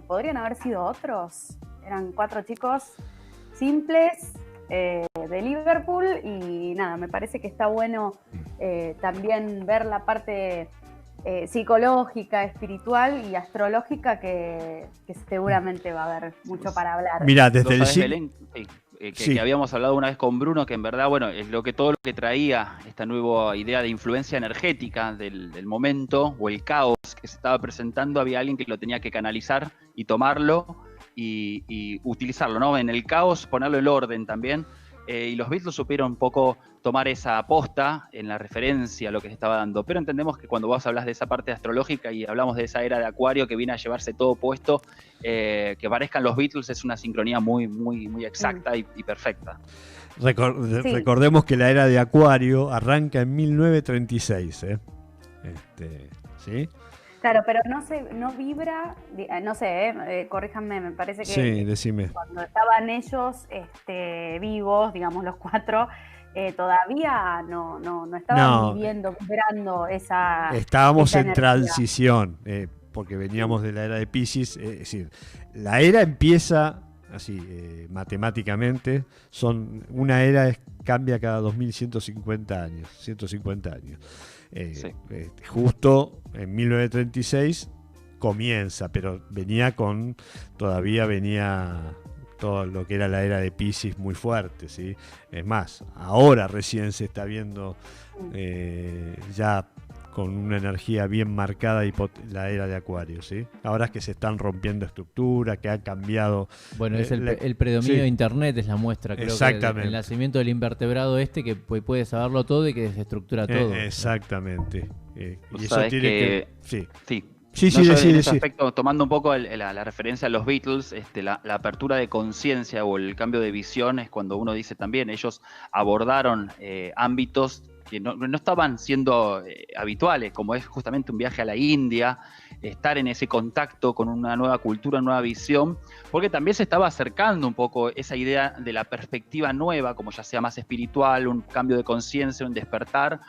Podrían haber sido otros. Eran 4 chicos simples. De Liverpool, y nada, me parece que está bueno también ver la parte psicológica, espiritual y astrológica, que seguramente va a haber mucho para hablar. Mira, desde el Belén, que habíamos hablado una vez con Bruno, que en verdad, bueno, es todo lo que traía esta nueva idea de influencia energética del momento, o el caos que se estaba presentando. Había alguien que lo tenía que canalizar y tomarlo y utilizarlo, ¿no? En el caos, ponerlo en orden también. Y los Beatles supieron un poco tomar esa aposta en la referencia a lo que se estaba dando. Pero entendemos que cuando vos hablas de esa parte astrológica y hablamos de esa era de Acuario que viene a llevarse todo puesto, que parezcan los Beatles, es una sincronía muy, muy, muy exacta y perfecta. Recordemos que la era de Acuario arranca en 1936, ¿sí? Claro, pero no vibra, no sé, corríjanme, me parece que sí, decime. Cuando estaban ellos vivos, digamos los 4, todavía no estaban vibrando esa. Estábamos esa en energía. transición, porque veníamos de la era de Piscis, es decir, la era empieza así, matemáticamente, una era cambia cada 2150 años, 150 años. Justo en 1936 comienza, pero todavía venía todo lo que era la era de Piscis muy fuerte, ¿sí? Es más, ahora recién se está viendo ya con una energía bien marcada la era de Acuario, ¿sí? Ahora es que se están rompiendo estructuras, que ha cambiado. Bueno, es el predominio de Internet, es la muestra, creo. Exactamente. Que el nacimiento del invertebrado que puede saberlo todo y que desestructura todo. Exactamente. Y eso tiene que... Sí. En ese aspecto, tomando un poco la referencia a los Beatles, la apertura de conciencia o el cambio de visión es cuando uno dice también, ellos abordaron ámbitos que no estaban siendo habituales, como es justamente un viaje a la India, estar en ese contacto con una nueva cultura, nueva visión, porque también se estaba acercando un poco esa idea de la perspectiva nueva, como ya sea más espiritual, un cambio de conciencia, un despertar,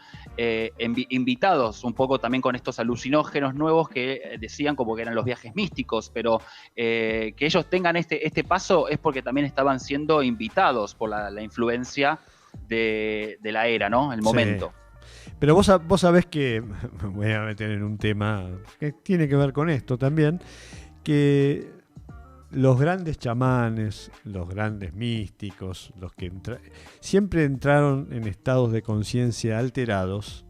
invitados un poco también con estos alucinógenos nuevos que decían como que eran los viajes místicos, pero que ellos tengan este paso es porque también estaban siendo invitados por la influencia de la era, ¿no? El momento. Sí. Pero vos sabés que, me voy a meter en un tema que tiene que ver con esto también, que los grandes chamanes, los grandes místicos, los que siempre entraron en estados de conciencia alterados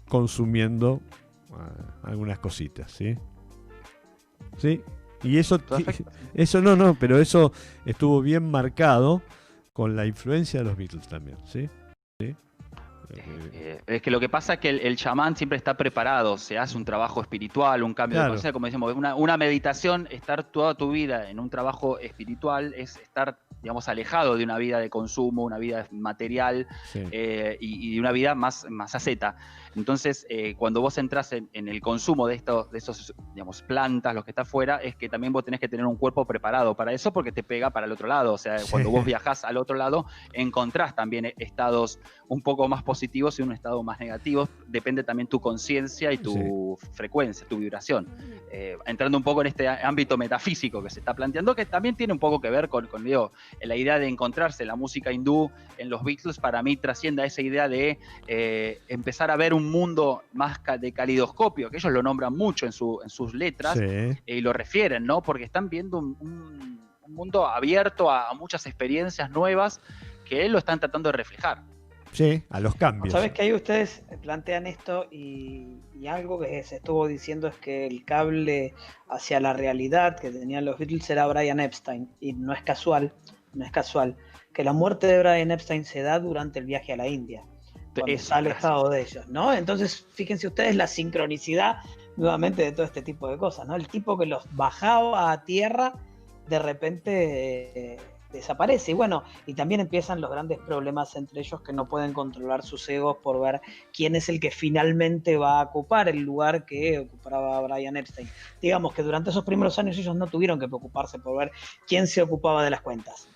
consumiendo algunas cositas, ¿sí? ¿sí? Y eso, Perfecto. pero eso estuvo bien marcado con la influencia de los Beatles también, ¿sí? ¿Sí? Es que lo que pasa es que el chamán siempre está preparado, se hace un trabajo espiritual, un cambio Claro. de conciencia, como decimos, una meditación, estar toda tu vida en un trabajo espiritual es estar, digamos, alejado de una vida de consumo, una vida material Sí. y de una vida más asceta. Entonces, cuando vos entras en el consumo de esos, digamos, plantas, lo que está afuera, es que también vos tenés que tener un cuerpo preparado para eso porque te pega para el otro lado. O sea, Sí. cuando vos viajás al otro lado, encontrás también estados un poco más positivos y un estado más negativo. Depende también tu conciencia y tu frecuencia, tu vibración. Entrando un poco en este ámbito metafísico que se está planteando, que también tiene un poco que ver con digo, la idea de encontrarse la música hindú en los Beatles, para mí trasciende a esa idea de empezar a ver un mundo más de calidoscopio, que ellos lo nombran mucho en sus letras, Sí. y lo refieren, ¿no? Porque están viendo un mundo abierto a muchas experiencias nuevas que lo están tratando de reflejar. Sí, a los cambios. Sabes que ahí ustedes plantean esto y algo que se estuvo diciendo es que el cable hacia la realidad que tenían los Beatles era Brian Epstein, y no es casual que la muerte de Brian Epstein se da durante el viaje a la India, cuando Eso, está alejado de ellos, ¿no? Entonces, fíjense ustedes la sincronicidad nuevamente de todo este tipo de cosas, ¿no? El tipo que los bajaba a tierra, de repente desaparece. Y bueno, y también empiezan los grandes problemas entre ellos, que no pueden controlar sus egos por ver quién es el que finalmente va a ocupar el lugar que ocupaba Brian Epstein. Digamos que durante esos primeros años ellos no tuvieron que preocuparse por ver quién se ocupaba de las cuentas.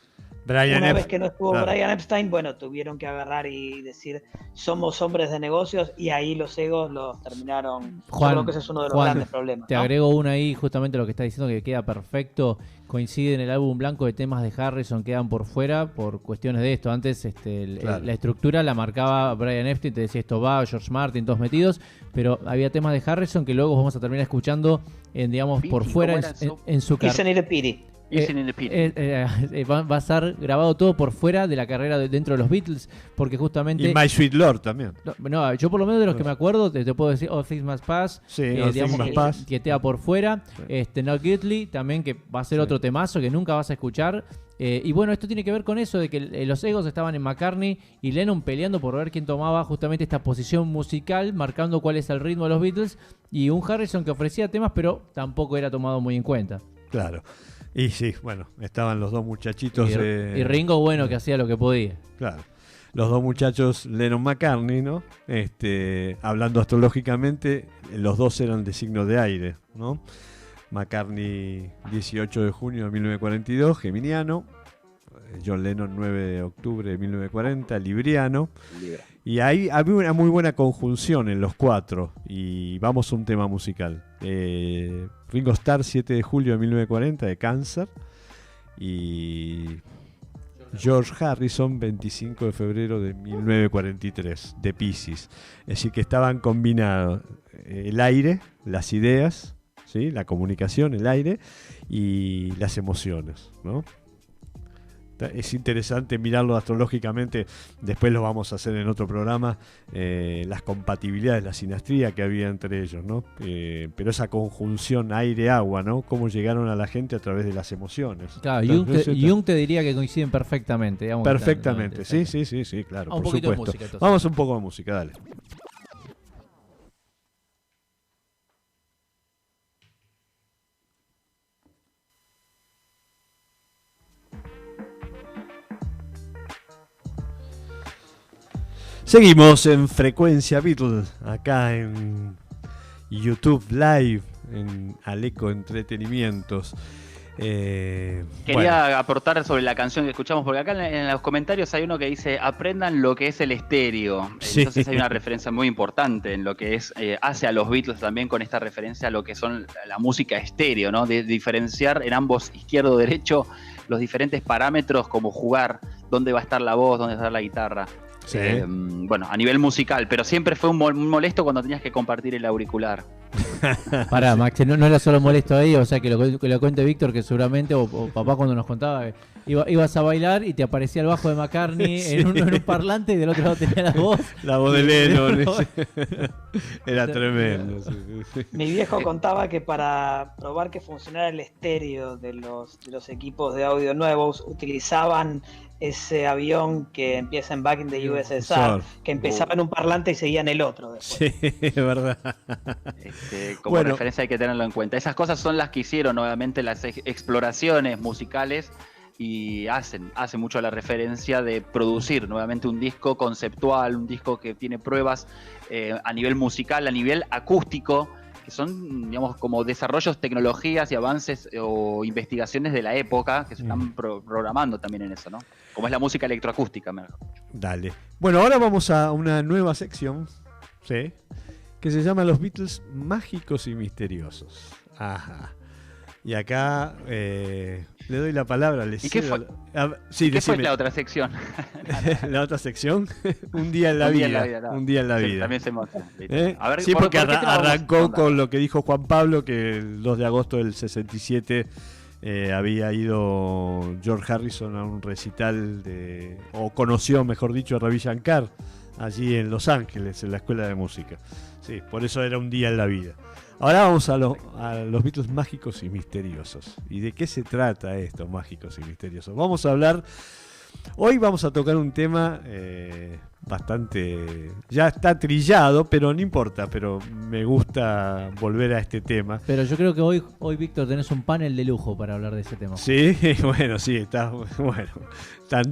Una vez que no estuvo claro. Brian Epstein, bueno, tuvieron que agarrar y decir, somos hombres de negocios, y ahí los egos los terminaron. Juan, Yo creo que ese es uno de los Juan, grandes problemas, Te ¿no? agrego una ahí, justamente lo que está diciendo, que queda perfecto. Coincide en el álbum blanco de temas de Harrison, quedan por fuera por cuestiones de esto. Antes Claro. la estructura la marcaba Brian Epstein, te decía esto va, George Martin, todos metidos, pero había temas de Harrison que luego vamos a terminar escuchando digamos, Pity, por fuera ¿cómo era eso? en su carrera. Isn't it a pity? Isn't it a pity? Va a estar grabado todo por fuera de la carrera dentro de los Beatles, porque justamente... Y My Sweet Lord también. No, yo por lo menos de los que me acuerdo, te puedo decir All Things Must Pass, Sí, All Things digamos, Must Pass. que queda por fuera, Sí. Not Guilty también, que va a ser otro temazo que nunca vas a escuchar. Y bueno, esto tiene que ver con eso de que los egos estaban en McCartney y Lennon peleando por ver quién tomaba justamente esta posición musical, marcando cuál es el ritmo de los Beatles, y un Harrison que ofrecía temas pero tampoco era tomado muy en cuenta. Claro. Y sí, bueno, estaban los dos muchachitos. Y Ringo, bueno, que hacía lo que podía. Claro. Los dos muchachos Lennon-McCartney, ¿no? Hablando astrológicamente, los dos eran de signo de aire, ¿no? McCartney 18 de junio de 1942, geminiano. John Lennon 9 de octubre de 1940, libriano. Y ahí había una muy buena conjunción en los cuatro. Y vamos a un tema musical. Ringo Starr 7 de julio de 1940 de Cáncer. Y George Harrison 25 de febrero de 1943 de Piscis. Es decir, que estaban combinados el aire, las ideas, ¿sí? La comunicación, el aire y las emociones, ¿no? Es interesante mirarlo astrológicamente, después lo vamos a hacer en otro programa, las compatibilidades, la sinastría que había entre ellos, ¿no? Pero esa conjunción aire-agua, ¿no? Cómo llegaron a la gente a través de las emociones. Claro, Entonces, Jung te diría que coinciden perfectamente. Digamos, perfectamente, claro, sí, claro, Un por poquito de supuesto. música, entonces. Vamos a un poco de música, dale. Seguimos en Frecuencia Beatles, acá en YouTube Live, en Aleco Entretenimientos. Quería aportar sobre la canción que escuchamos, porque acá en los comentarios hay uno que dice, aprendan lo que es el estéreo. Sí. Entonces hay una referencia muy importante en lo que es, hace a los Beatles también con esta referencia a lo que son la música estéreo, ¿no? De diferenciar en ambos, izquierdo, derecho, los diferentes parámetros, como jugar, dónde va a estar la voz, dónde va a estar la guitarra. Sí. Bueno, a nivel musical, pero siempre fue un molesto cuando tenías que compartir el auricular. Pará, Max, no era solo molesto ahí, o sea, que lo cuente Víctor, que seguramente, o papá cuando nos contaba, ibas a bailar y te aparecía el bajo de McCartney en un parlante y del otro lado tenía la voz. La voz de Lennon. Era tremendo. Mi viejo contaba que para probar que funcionara el estéreo de los equipos de audio nuevos, utilizaban ese avión que empieza en Back in the USSR, que empezaba en un parlante y seguía en el otro después. Sí, es verdad. Como referencia hay que tenerlo en cuenta. Esas cosas son las que hicieron nuevamente las exploraciones musicales y hacen mucho la referencia de producir nuevamente un disco conceptual, un disco que tiene pruebas a nivel musical, a nivel acústico, que son, digamos, como desarrollos, tecnologías y avances o investigaciones de la época que se están programando también en eso, ¿no? Como es la música electroacústica, mejor. Dale. Bueno, ahora vamos a una nueva sección, ¿sí? Que se llama Los Beatles mágicos y misteriosos. Ajá. Y acá le doy la palabra. ¿Y qué fue? Sí, ¿Qué fue la otra sección? ¿La otra sección? Un día en la vida. No. Un día en la vida. También se emociona. A ver, sí, porque arrancó con lo que dijo Juan Pablo, que el 2 de agosto del 67 había ido George Harrison a un recital o conoció, mejor dicho, a Ravi Shankar allí en Los Ángeles, en la escuela de música. Sí, por eso era un día en la vida. Ahora vamos a los Beatles mágicos y misteriosos. ¿Y de qué se trata esto, mágicos y misteriosos? Hoy vamos a tocar un tema bastante... Ya está trillado, pero no importa, pero me gusta volver a este tema. Pero yo creo que hoy Víctor, tenés un panel de lujo para hablar de ese tema. Sí, bueno, sí, están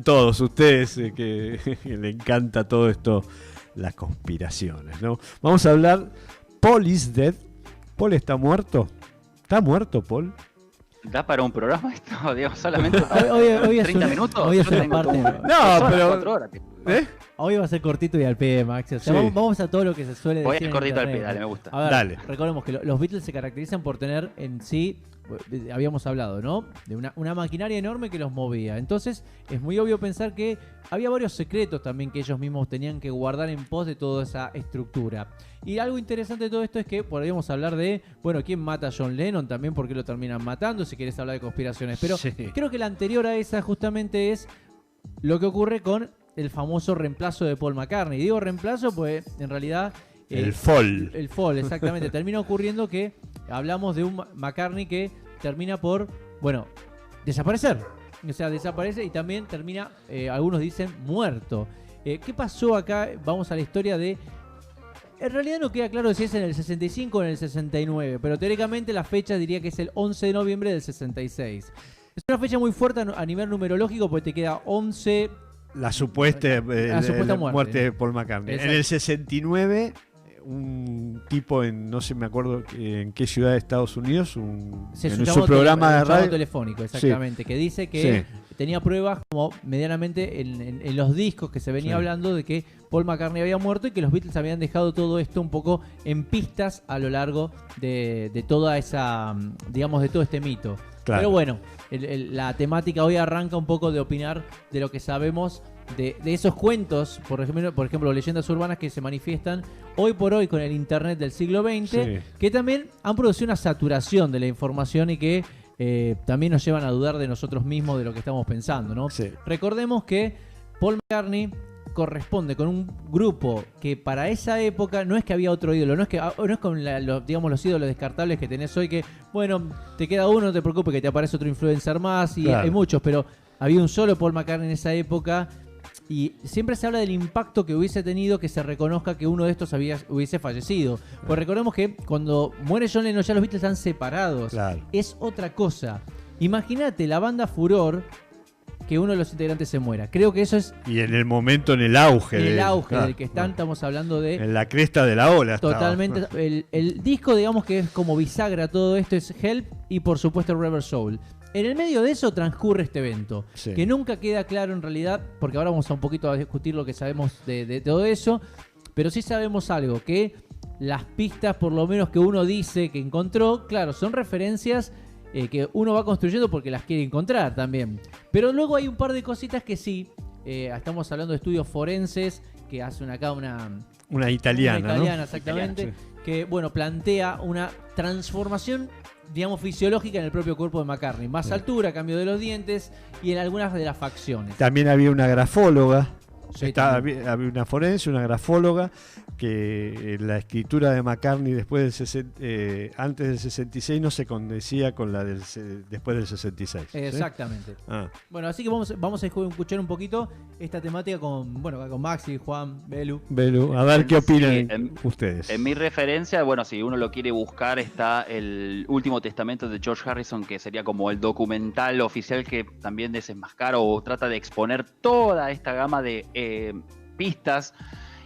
todos ustedes que le encanta todo esto, las conspiraciones, ¿no? Vamos a hablar, Paul is dead. ¿Paul está muerto? ¿Está muerto, Paul? ¿Da para un programa esto? Digamos, solamente hoy 30 minutos. Hoy es una parte. No, pero... Hoy va a ser cortito y al pie, Max. O sea, Sí. vamos a todo lo que se suele decir. Voy a ir en cortito al internet. pie, dale, me gusta. A ver, Dale. recordemos que los Beatles se caracterizan por tener en sí, habíamos hablado, ¿no? De una maquinaria enorme que los movía. Entonces, es muy obvio pensar que había varios secretos también que ellos mismos tenían que guardar en pos de toda esa estructura. Y algo interesante de todo esto es que podríamos hablar de, bueno, ¿quién mata a John Lennon? También por qué lo terminan matando, si querés hablar de conspiraciones. Pero Sí. creo que la anterior a esa justamente es lo que ocurre con el famoso reemplazo de Paul McCartney. Digo reemplazo pues en realidad... El fall. El fall, exactamente. Termina ocurriendo que hablamos de un McCartney que termina por, bueno, desaparecer. O sea, desaparece y también termina, algunos dicen, muerto. ¿Qué pasó acá? Vamos a la historia de... En realidad no queda claro si es en el 65 o en el 69, pero teóricamente la fecha diría que es el 11 de noviembre del 66. Es una fecha muy fuerte a nivel numerológico porque te queda 11... La supuesta muerte de Paul McCartney. Exacto. En el 69, un tipo no sé, me acuerdo en qué ciudad de Estados Unidos, en su programa de radio telefónico, exactamente, que dice que tenía pruebas como medianamente en los discos que se venía hablando de que Paul McCartney había muerto y que los Beatles habían dejado todo esto un poco en pistas a lo largo de toda esa, digamos, de todo este mito. Claro. Pero bueno, la temática hoy arranca un poco de opinar de lo que sabemos de esos cuentos, por ejemplo, leyendas urbanas que se manifiestan hoy por hoy con el internet del siglo XX, que también han producido una saturación de la información y que también nos llevan a dudar de nosotros mismos, de lo que estamos pensando, ¿no? Sí. Recordemos que Paul McCartney corresponde con un grupo que para esa época no es que había otro ídolo, no es con digamos, los ídolos descartables que tenés hoy, que bueno, te queda uno, no te preocupes que te aparece otro influencer más, y claro, hay muchos, pero había un solo Paul McCartney en esa época y siempre se habla del impacto que hubiese tenido que se reconozca que uno de estos hubiese fallecido. Pues recordemos que cuando muere John Lennon ya los Beatles están separados. Claro. Es otra cosa. Imagínate la banda Furor, que uno de los integrantes se muera. Creo que eso es... Y en el momento, en el auge. del que están, estamos hablando de... En la cresta de la ola. Totalmente. El disco, digamos, que es como bisagra todo esto, es Help y por supuesto Rubber Soul. En el medio de eso transcurre este evento, que nunca queda claro en realidad, porque ahora vamos a un poquito a discutir lo que sabemos de todo eso, pero sí sabemos algo, que las pistas, por lo menos que uno dice que encontró, claro, son referencias que uno va construyendo porque las quiere encontrar también. Pero luego hay un par de cositas que sí, estamos hablando de estudios forenses, que hacen acá una italiana, ¿no? ¿no? Exactamente, que, bueno, plantea una transformación, digamos, fisiológica en el propio cuerpo de McCartney. Más altura, cambio de los dientes y en algunas de las facciones. También había una grafóloga. Sí, Había una forense, una grafóloga, que la escritura de McCartney antes del 66 no se condecía con la después del 66. ¿sí? Exactamente. Ah. Bueno, así que vamos a escuchar un poquito esta temática con Maxi, Juan, Belu. A ver qué opinan Sí, ustedes. En mi referencia, bueno, si uno lo quiere buscar, está el Último Testamento de George Harrison, que sería como el documental oficial que también desenmascara o trata de exponer toda esta gama de pistas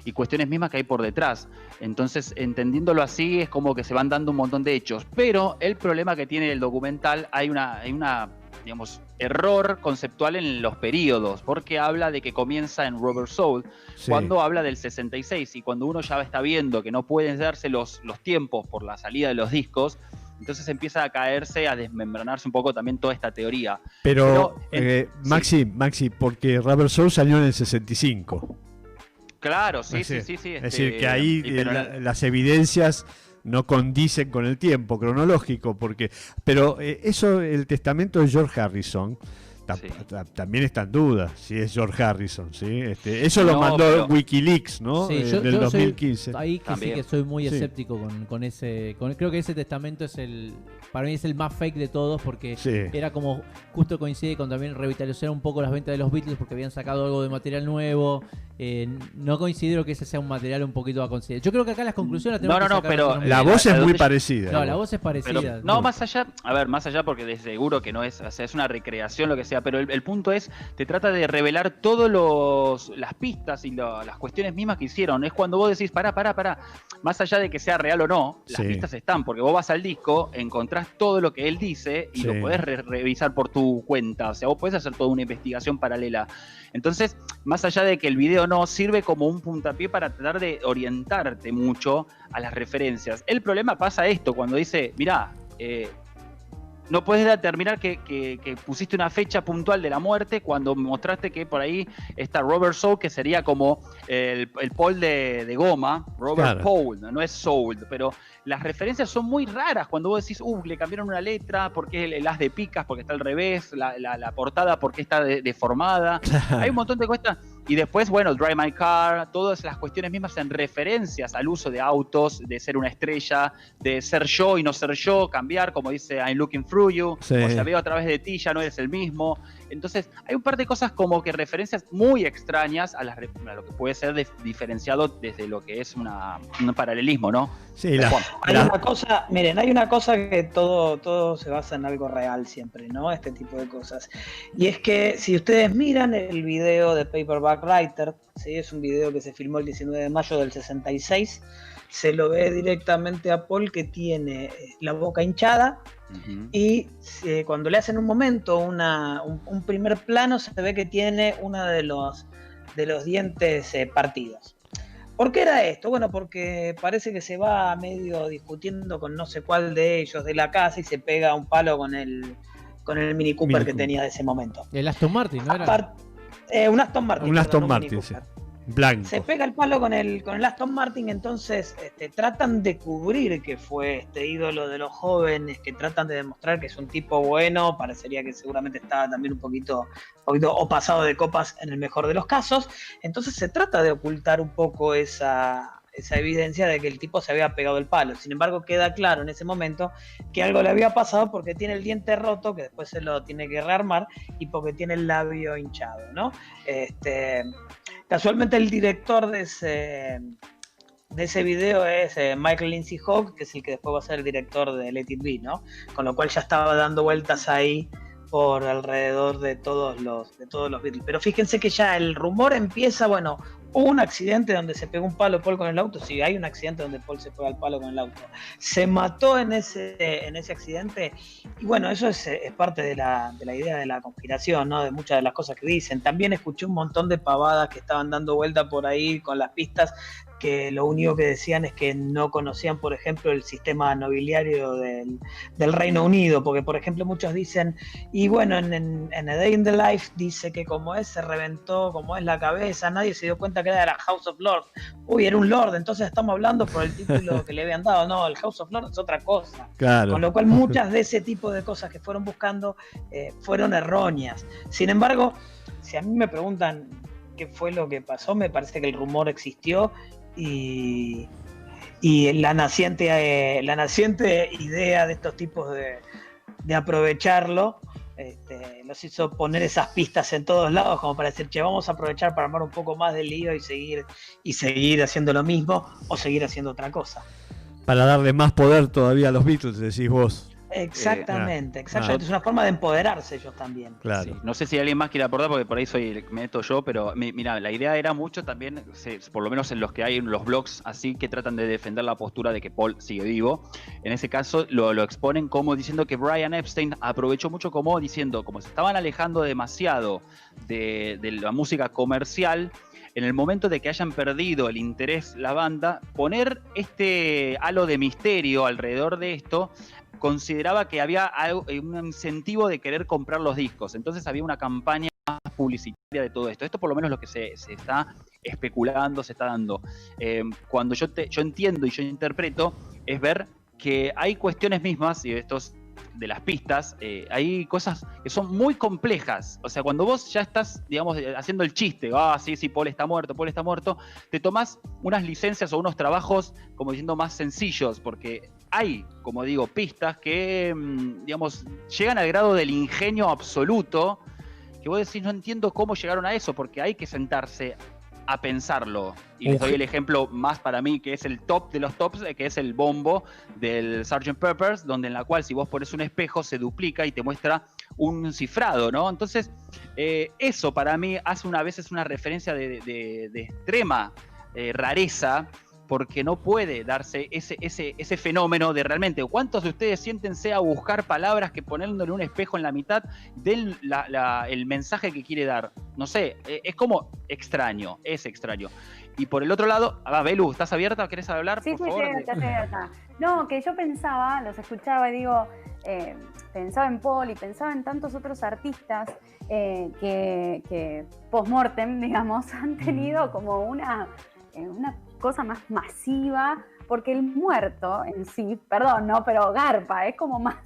y cuestiones mismas que hay por detrás. Entonces, entendiéndolo así, es como que se van dando un montón de hechos. Pero el problema que tiene el documental, hay una digamos, error conceptual en los periodos, porque habla de que comienza en Rubber Soul, Sí. cuando habla del 66, y cuando uno ya está viendo que no pueden darse los tiempos por la salida de los discos, entonces empieza a caerse, a desmembranarse un poco también toda esta teoría. Pero sí. Maxi, porque Rubber Soul salió en el 65. Claro, sí. Es decir, sí. Es decir, que ahí pero las evidencias no condicen con el tiempo cronológico, pero eso, el testamento de George Harrison, Sí. también está en duda si es George Harrison, ¿sí? Eso lo No, mandó pero- WikiLeaks, ¿no? Sí, Del yo 2015. ahí que sí También. que soy muy Sí. escéptico con ese. Creo que ese testamento es para mí es el más fake de todos, porque Sí. era como, justo coincide con también revitalizar un poco las ventas de los Beatles, porque habían sacado algo de material nuevo. No considero que ese sea un material un poquito a considerar. Yo creo que acá las conclusiones las tenemos No, que no, sacar pero nosotros La mismos. voz es muy donde- parecida. No, la voz es parecida. Pero, no, más allá, porque de seguro que no es, o sea, es una recreación, lo que sea, pero el punto es, te trata de revelar todas las pistas y las cuestiones mismas que hicieron. Es cuando vos decís, pará, más allá de que sea real o no, las Sí. pistas están, porque vos vas al disco, encontrás todo lo que él dice y Sí. lo podés revisar por tu cuenta, o sea, vos podés hacer toda una investigación paralela. Entonces, más allá de que el video no, sirve como un puntapié para tratar de orientarte mucho a las referencias. El problema pasa esto, cuando dice, mirá, no puedes determinar que pusiste una fecha puntual de la muerte cuando mostraste que por ahí está Robert Soul, que sería como el Paul de goma, Robert Claro. Paul, no es Soul, pero las referencias son muy raras cuando vos decís, le cambiaron una letra, porque el as de picas, porque está al revés, la portada porque está deformada. Hay un montón de cosas. Y después, bueno, Drive My Car, todas las cuestiones mismas en referencias al uso de autos, de ser una estrella, de ser yo y no ser yo, cambiar, como dice I'm Looking Through You, Sí. o sea, veo a través de ti, ya no eres el mismo. Entonces, hay un par de cosas como que referencias muy extrañas a lo que puede ser diferenciado desde lo que es un paralelismo, ¿no? Sí, Juan. Hay una cosa, miren, hay una cosa que todo se basa en algo real siempre, ¿no? Este tipo de cosas. Y es que si ustedes miran el video de Paperback Writer, ¿sí? Es un video que se filmó el 19 de mayo del 66, se lo ve directamente a Paul, que tiene la boca hinchada, Ujú. y cuando le hacen un momento un primer plano, se ve que tiene uno de los dientes partidos. ¿Por qué era esto? Bueno, porque parece que se va medio discutiendo con no sé cuál de ellos de la casa y se pega un palo con el Mini Cooper que tenía de ese momento. El Aston Martin, ¿no era? Un Aston Martin. Un Aston perdón, Martin, Mini sí. Cooper. Blanco. Se pega el palo con el Aston Martin, entonces tratan de cubrir que fue este ídolo de los jóvenes, que tratan de demostrar que es un tipo bueno, parecería que seguramente estaba también un poquito o pasado de copas en el mejor de los casos, entonces se trata de ocultar un poco esa evidencia de que el tipo se había pegado el palo. Sin embargo, queda claro en ese momento que algo le había pasado porque tiene el diente roto, que después se lo tiene que rearmar, y porque tiene el labio hinchado, ¿no? Casualmente el director de ese video es Michael Lindsay Hogg, que es el que después va a ser el director de Let It Be, ¿no? Con lo cual ya estaba dando vueltas ahí por alrededor de todos los Beatles. Pero fíjense que ya el rumor empieza, bueno, hubo un accidente donde se pegó un palo Paul con el auto. Sí, hay un accidente donde Paul se pega el palo con el auto. Se mató en ese accidente. Y bueno, eso es parte de la idea de la conspiración, ¿no? De muchas de las cosas que dicen. También escuché un montón de pavadas que estaban dando vuelta por ahí con las pistas que lo único que decían es que no conocían, por ejemplo, el sistema nobiliario del Reino Unido, porque, por ejemplo, muchos dicen, y bueno, en A Day in the Life dice que como se reventó, como es la cabeza, nadie se dio cuenta que era de la House of Lords. Uy, era un Lord, entonces estamos hablando por el título que le habían dado. No, el House of Lords es otra cosa. Claro. Con lo cual muchas de ese tipo de cosas que fueron buscando fueron erróneas. Sin embargo, si a mí me preguntan qué fue lo que pasó, me parece que el rumor existió y la naciente idea de estos tipos de aprovecharlo los hizo poner esas pistas en todos lados como para decir, che, vamos a aprovechar para armar un poco más de lío y seguir haciendo lo mismo o seguir haciendo otra cosa. Para darle más poder todavía a los Beatles, decís vos. Exactamente. Es una forma de empoderarse ellos también. Claro. Sí. No sé si alguien más quiere aportar, porque por ahí me meto yo, pero mira, la idea era mucho también, por lo menos en los que hay en los blogs así que tratan de defender la postura de que Paul sigue vivo. En ese caso lo exponen como diciendo que Brian Epstein aprovechó mucho como diciendo, como se estaban alejando demasiado de la música comercial, en el momento de que hayan perdido el interés la banda, poner este halo de misterio alrededor de esto, consideraba que había un incentivo de querer comprar los discos. Entonces había una campaña más publicitaria de todo esto. Esto por lo menos lo que se está especulando, se está dando. Cuando yo entiendo y yo interpreto, es ver que hay cuestiones mismas, y de las pistas, hay cosas que son muy complejas. O sea, cuando vos ya estás, digamos, haciendo el chiste, sí, Paul está muerto, te tomás unas licencias o unos trabajos, como diciendo, más sencillos, porque hay, como digo, pistas que, digamos, llegan al grado del ingenio absoluto, que vos decís, no entiendo cómo llegaron a eso, porque hay que sentarse a pensarlo. Y les doy el ejemplo más para mí, que es el top de los tops, que es el bombo del Sgt. Pepper's, donde en la cual si vos pones un espejo se duplica y te muestra un cifrado, ¿no? Entonces, eso para mí hace a veces una referencia de extrema rareza, porque no puede darse ese fenómeno de realmente. ¿Cuántos de ustedes siéntense a buscar palabras que poniéndole un espejo en la mitad den el mensaje que quiere dar? No sé, es como extraño, es extraño. Y por el otro lado, Belu, ¿estás abierta? ¿Querés hablar? Sí, por favor? Estoy abierta. No, que yo pensaba, los escuchaba y digo, pensaba en Paul y pensaba en tantos otros artistas que post-mortem, digamos, han tenido como una cosa más masiva, porque el muerto en sí, perdón, no, pero garpa, es como más,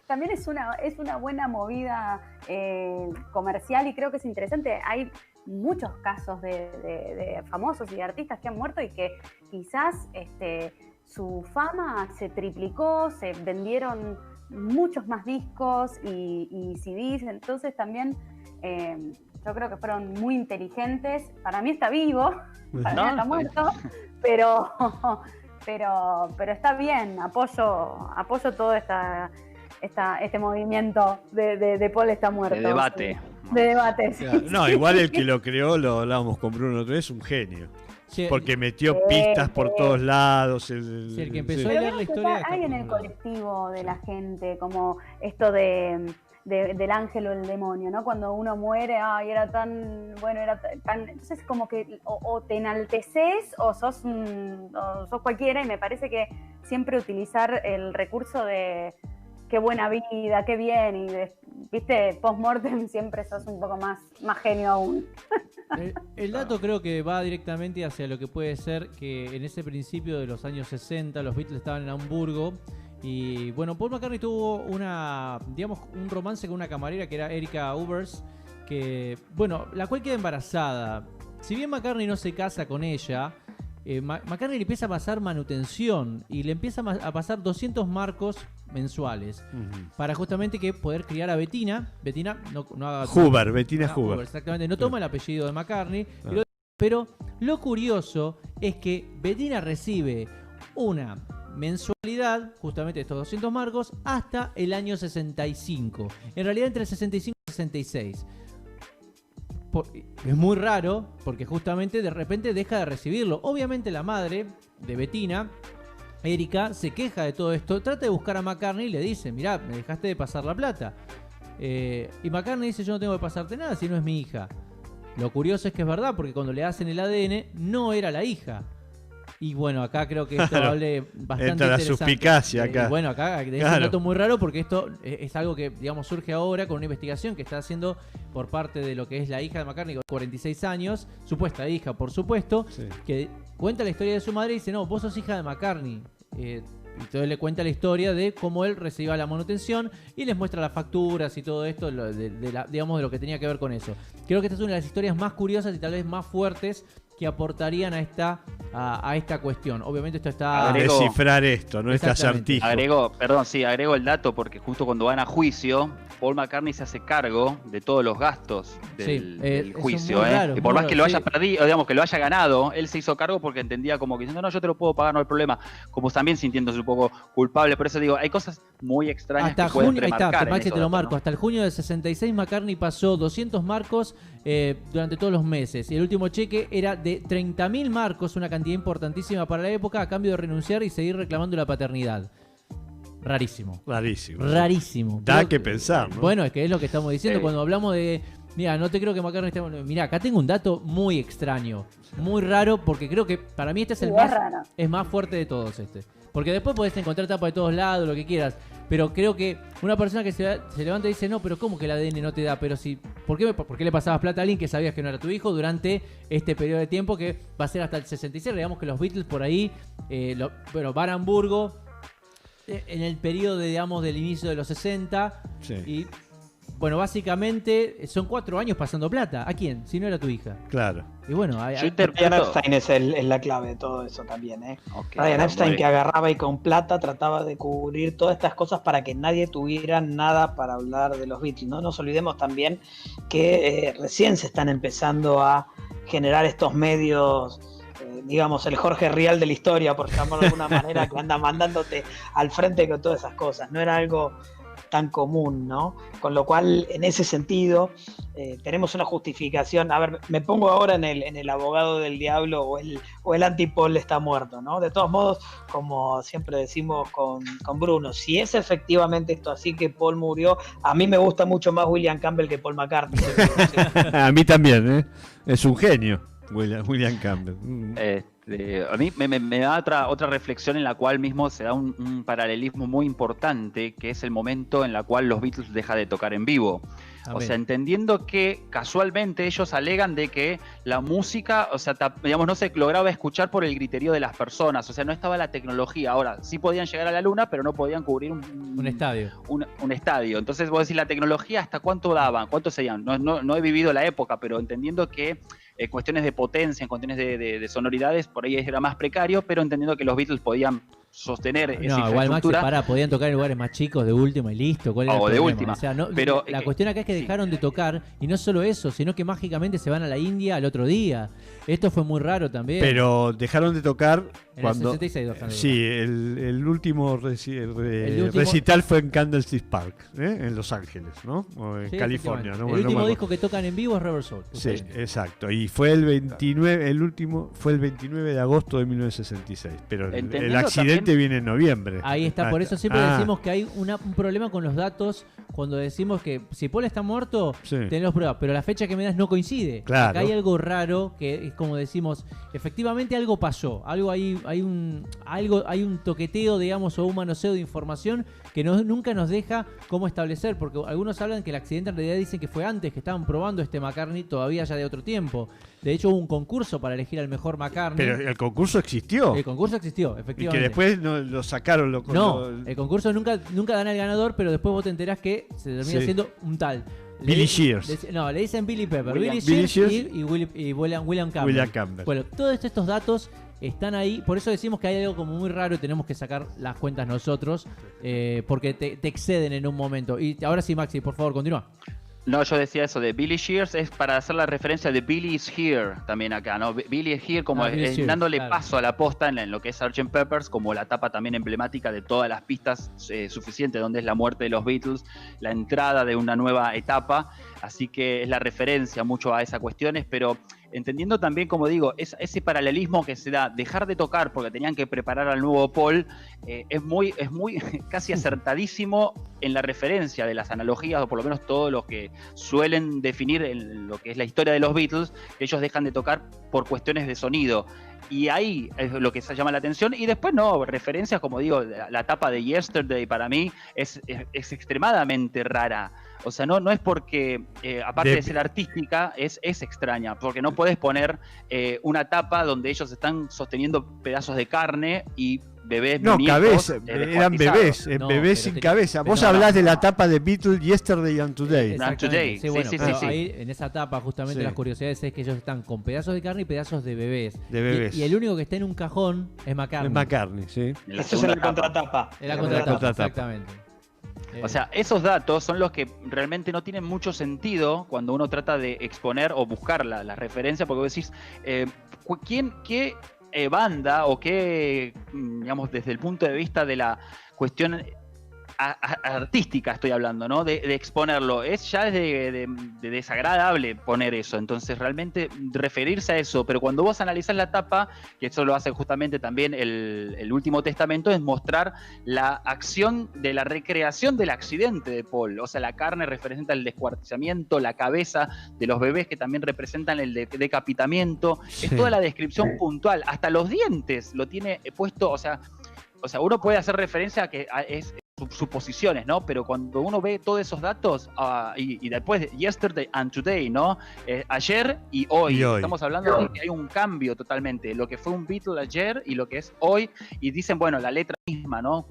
también es una buena movida comercial, y creo que es interesante. Hay muchos casos de famosos y de artistas que han muerto y que quizás su fama se triplicó, se vendieron muchos más discos y CDs, entonces también yo creo que fueron muy inteligentes. Para mí está vivo, para mí está muerto, pero está bien, apoyo todo este movimiento de Paul está muerto. De debate. De debate, sí. Claro. No, igual el que lo creó, lo hablábamos con Bruno otra vez, un genio. Sí, porque metió pistas por todos lados. el que empezó a Pero leer la historia. hay en el colectivo de la gente como esto del ángel o el demonio, ¿no? Cuando uno muere, era tan bueno, era tan... Entonces como que o te enalteces o sos cualquiera, y me parece que siempre utilizar el recurso de qué buena vida, qué bien, y viste, post-mortem siempre sos un poco más genio aún. El dato creo que va directamente hacia lo que puede ser que en ese principio de los años 60 los Beatles estaban en Hamburgo. Y bueno, Paul McCartney tuvo un romance con una camarera que era Erika Ubers, que, bueno, la cual queda embarazada. Si bien McCartney no se casa con ella, McCartney le empieza a pasar manutención y le empieza a pasar 200 marcos mensuales para justamente poder criar a Bettina. Bettina no haga... Bettina Huber. Exactamente, no toma el apellido de McCartney. Pero lo curioso es que Bettina recibe una mensualidad, justamente estos 200 marcos, hasta el año 65. En realidad entre el 65 y el 66. Es muy raro, porque justamente de repente deja de recibirlo. Obviamente la madre de Bettina, Erika, se queja de todo esto, trata de buscar a McCartney y le dice, mirá, me dejaste de pasar la plata. Y McCartney dice, yo no tengo que pasarte nada si no es mi hija. Lo curioso es que es verdad, porque cuando le hacen el ADN no era la hija. Y bueno, acá creo que esto hable bastante Entra la interesante. suspicacia acá. Bueno, acá es un dato muy raro porque esto es algo que, digamos, surge ahora con una investigación que está haciendo por parte de lo que es la hija de McCartney, con 46 años, supuesta hija, por supuesto, Sí. que cuenta la historia de su madre y dice, no, vos sos hija de McCartney. Y entonces le cuenta la historia de cómo él recibía la manutención y les muestra las facturas y todo esto, digamos, de lo que tenía que ver con eso. Creo que esta es una de las historias más curiosas y tal vez más fuertes que aportarían a esta cuestión. Obviamente esto está... A descifrar esto, no este Exactamente. acertijo. Agrego el dato porque justo cuando van a juicio, Paul McCartney se hace cargo de todos los gastos del juicio. Raro, y por más que lo haya sí. perdido, digamos que lo haya ganado, él se hizo cargo porque entendía como que diciendo, no, yo te lo puedo pagar, no hay problema. Como también sintiéndose un poco culpable. Por eso digo, hay cosas muy extrañas Hasta que pueden junio, ahí está, remarcar en Maxi, esos te lo datos, marco. ¿no? Hasta el junio del 66 McCartney pasó 200 marcos durante todos los meses. Y el último cheque era de 30.000 marcos, una cantidad importantísima para la época, a cambio de renunciar y seguir reclamando la paternidad. Rarísimo. Rarísimo. Rarísimo. Da Creo que pensar, ¿no? Bueno, es que es lo que estamos diciendo Sí. cuando hablamos de... Mira, no te creo que McCartney esté... Mira, acá tengo un dato muy extraño, muy raro, porque creo que para mí este es el Sí, más... es raro. Es más fuerte de todos este. Porque después podés encontrar tapas de todos lados, lo que quieras. Pero creo que una persona que se levanta y dice, no, pero ¿cómo que el ADN no te da? Pero si, ¿por qué le pasabas plata a alguien que sabías que no era tu hijo durante este periodo de tiempo que va a ser hasta el 66? Digamos que los Beatles por ahí, van a Hamburgo en el periodo, digamos, del inicio de los 60. Sí. Y, bueno, básicamente son 4 años pasando plata. ¿A quién? Si no era tu hija. Claro. Y bueno, Yo Brian Epstein es la clave de todo eso también, ¿eh? Ok, Brian Epstein muy que bien. agarraba y con plata trataba de cubrir todas estas cosas para que nadie tuviera nada para hablar de los Beatles. No nos olvidemos también que recién se están empezando a generar estos medios, digamos, el Jorge Rial de la historia, por llamarlo de alguna manera, que anda mandándote al frente con todas esas cosas. No era algo tan común, ¿no? Con lo cual, en ese sentido, tenemos una justificación. A ver, me pongo ahora en el abogado del diablo o el anti-Paul está muerto, ¿no? De todos modos, como siempre decimos con Bruno, si es efectivamente esto así que Paul murió, a mí me gusta mucho más William Campbell que Paul McCartney. A mí también, ¿eh? Es un genio, William Campbell. A mí me da otra reflexión en la cual mismo se da un paralelismo muy importante, que es el momento en la cual los Beatles dejan de tocar en vivo. Amén. O sea, entendiendo que casualmente ellos alegan de que la música, o sea, digamos, no se lograba escuchar por el griterío de las personas, o sea, no estaba la tecnología. Ahora, sí podían llegar a la luna, pero no podían cubrir un estadio. un estadio. Entonces, vos decís, la tecnología, ¿hasta cuánto daban? ¿Cuánto serían? No he vivido la época, pero entendiendo que cuestiones de potencia, en cuestiones de sonoridades, por ahí era más precario, pero entendiendo que los Beatles podían sostener esa No, igual Maxi, infraestructura. podían tocar en lugares más chicos de última y listo. ¿Cuál era el O de problema? última. O sea, no, Pero, la cuestión acá es que dejaron de tocar, y no solo eso, sino que mágicamente se van a la India al otro día. Esto fue muy raro también. Pero dejaron de tocar en cuando... el 66 dejaron de Sí, el último recital fue en Candlestick Park, en Los Ángeles, ¿no? O en Sí, California, efectivamente. ¿no? El Bueno, no último me disco que tocan en vivo es Rubber Soul. Sí, justamente. exacto. Y fue el 29, el último fue el 29 de agosto de 1966. Pero el Entendiendo accidente también- viene en noviembre. Ahí está, por eso siempre Ah, decimos que hay un problema con los datos cuando decimos que si Paul está muerto, Sí. tenemos pruebas, pero la fecha que me das no coincide. Claro. Acá hay algo raro que es como decimos, efectivamente algo pasó, algo hay un toqueteo, digamos, o un manoseo de información que nunca nos deja cómo establecer, porque algunos hablan que el accidente en realidad dicen que fue antes, que estaban probando este McCartney todavía ya de otro tiempo. De hecho hubo un concurso para elegir al mejor McCartney. Pero el concurso existió. El concurso existió, Y efectivamente. que después lo sacaron. No, el concurso nunca dan al ganador, pero después vos te enterás que se termina Sí. siendo un tal. Billy Shears. Le dicen Billy Pepper. William- Billy Shears Shears y William Campbell. William Campbell. Bueno, todos estos datos están ahí. Por eso decimos que hay algo como muy raro y tenemos que sacar las cuentas nosotros, porque te exceden en un momento. Y ahora sí, Maxi, por favor, continúa. No, yo decía eso de Billy Shears, es para hacer la referencia de Billy is Here también acá, ¿no? Billy is Here como Billy Shears, dándole claro. paso a la posta en lo que es Sgt. Peppers, como la etapa también emblemática de todas las pistas suficientes, donde es la muerte de los Beatles, la entrada de una nueva etapa, así que es la referencia mucho a esas cuestiones, pero entendiendo también, como digo, ese paralelismo que se da, dejar de tocar porque tenían que preparar al nuevo Paul, es muy casi acertadísimo en la referencia de las analogías, o por lo menos todos los que suelen definir lo que es la historia de los Beatles, que ellos dejan de tocar por cuestiones de sonido. Y ahí es lo que se llama la atención. Y después, no, referencias, como digo, la tapa de Yesterday para mí es extremadamente rara. O sea, no es porque, aparte de ser artística, es extraña. Porque no puedes poner una tapa donde ellos están sosteniendo pedazos de carne y bebés. No, cabeza, eran bebés, No, bebés sin cabeza. Vos no, hablás no, de la no. tapa de Beatles Yesterday and Today. Exactamente. Today. Sí, bueno, Sí, pero sí. ahí en esa tapa justamente Sí. las curiosidades es que ellos están con pedazos de carne y pedazos de bebés. De bebés. Y el único que está en un cajón es McCartney. Es McCartney, sí. En la Eso es en segunda la tapa. contratapa. Es la La contratapa, contratapa. exactamente. O sea, esos datos son los que realmente no tienen mucho sentido cuando uno trata de exponer o buscar la referencia, porque vos decís, ¿qué banda o qué, digamos, desde el punto de vista de la cuestión artística estoy hablando, ¿no? De exponerlo. Es de desagradable poner eso. Entonces, realmente referirse a eso. Pero cuando vos analizás la tapa, que eso lo hace justamente también el Último Testamento, es mostrar la acción de la recreación del accidente de Paul. O sea, la carne representa el descuartizamiento, la cabeza de los bebés que también representan el decapitamiento. Sí. Es toda la descripción puntual. Hasta los dientes lo tiene puesto, o sea, uno puede hacer referencia a que es suposiciones, ¿no? Pero cuando uno ve todos esos datos y después de Yesterday and Today, ¿no? Ayer y hoy. Estamos hablando de que hay un cambio totalmente. Lo que fue un Beatle ayer y lo que es hoy. Y dicen, bueno, la letra misma, ¿no?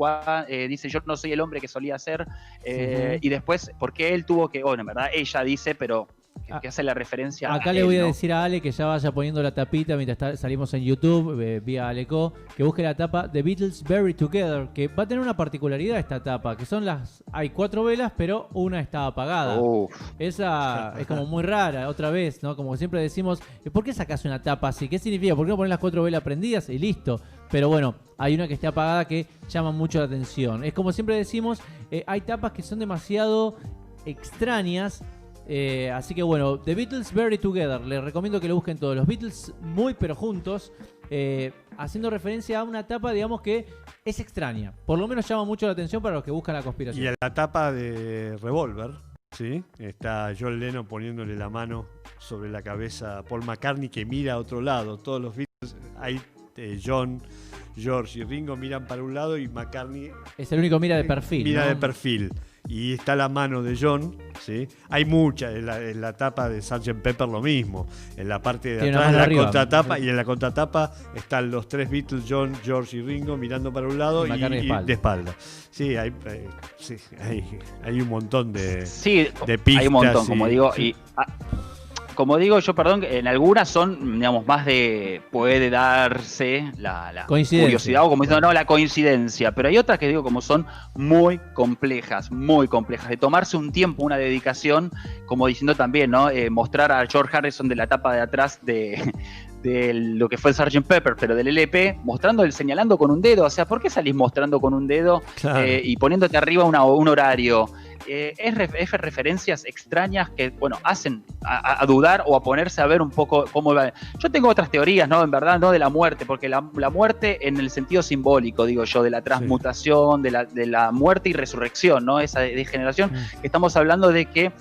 Dice, yo no soy el hombre que solía ser. Y después, ¿por qué él tuvo que...? Bueno, en verdad ella dice, pero... que hace la referencia acá a le él, voy a ¿no? decir a Ale que ya vaya poniendo la tapita mientras salimos en YouTube vía Aleco, que busque la tapa The Beatles Buried Together, que va a tener una particularidad esta tapa, que son hay 4 velas, pero una está apagada. Esa es como muy rara, otra vez, ¿no? Como siempre decimos, ¿por qué sacas una tapa así? ¿Qué significa? ¿Por qué no pones las 4 velas prendidas y listo? Pero bueno, hay una que esté apagada que llama mucho la atención. Es como siempre decimos, hay tapas que son demasiado extrañas. Así que bueno, The Beatles Buried Together, les recomiendo que lo busquen todos. Los Beatles muy pero juntos, haciendo referencia a una tapa, digamos, que es extraña. Por lo menos llama mucho la atención para los que buscan la conspiración. Y en la tapa de Revolver, ¿sí? Está John Lennon poniéndole la mano sobre la cabeza a Paul McCartney, que mira a otro lado. Todos los Beatles, ahí John, George y Ringo miran para un lado y McCartney Es el único mira de perfil. mira ¿no? de perfil. Y está la mano de John, ¿sí? Hay muchas, en la tapa de Sgt. Pepper lo mismo. En la parte de Tiene atrás, una en mano la arriba. contratapa, y en la contratapa están los 3 Beatles, John, George y Ringo, mirando para un lado Y McCartney de espalda. de espalda. Sí, hay un montón de pistas. Hay un montón, como digo, sí. como digo yo, perdón, en algunas son, digamos, más puede darse la Coincidencia. curiosidad o como diciendo, no, la coincidencia, pero hay otras que digo como son muy complejas, de tomarse un tiempo, una dedicación, como diciendo también, ¿no? Mostrar a George Harrison de la tapa de atrás de lo que fue el Sgt. Pepper, pero del LP, señalando con un dedo. O sea, ¿por qué salís mostrando con un dedo Claro. y poniéndote arriba un horario? Es referencias extrañas que, bueno, hacen a dudar o a ponerse a ver un poco cómo va. Yo tengo otras teorías, ¿no? En verdad, no de la muerte, porque la muerte en el sentido simbólico, digo yo, de la transmutación, de la muerte y resurrección, ¿no? Esa degeneración, que estamos hablando de que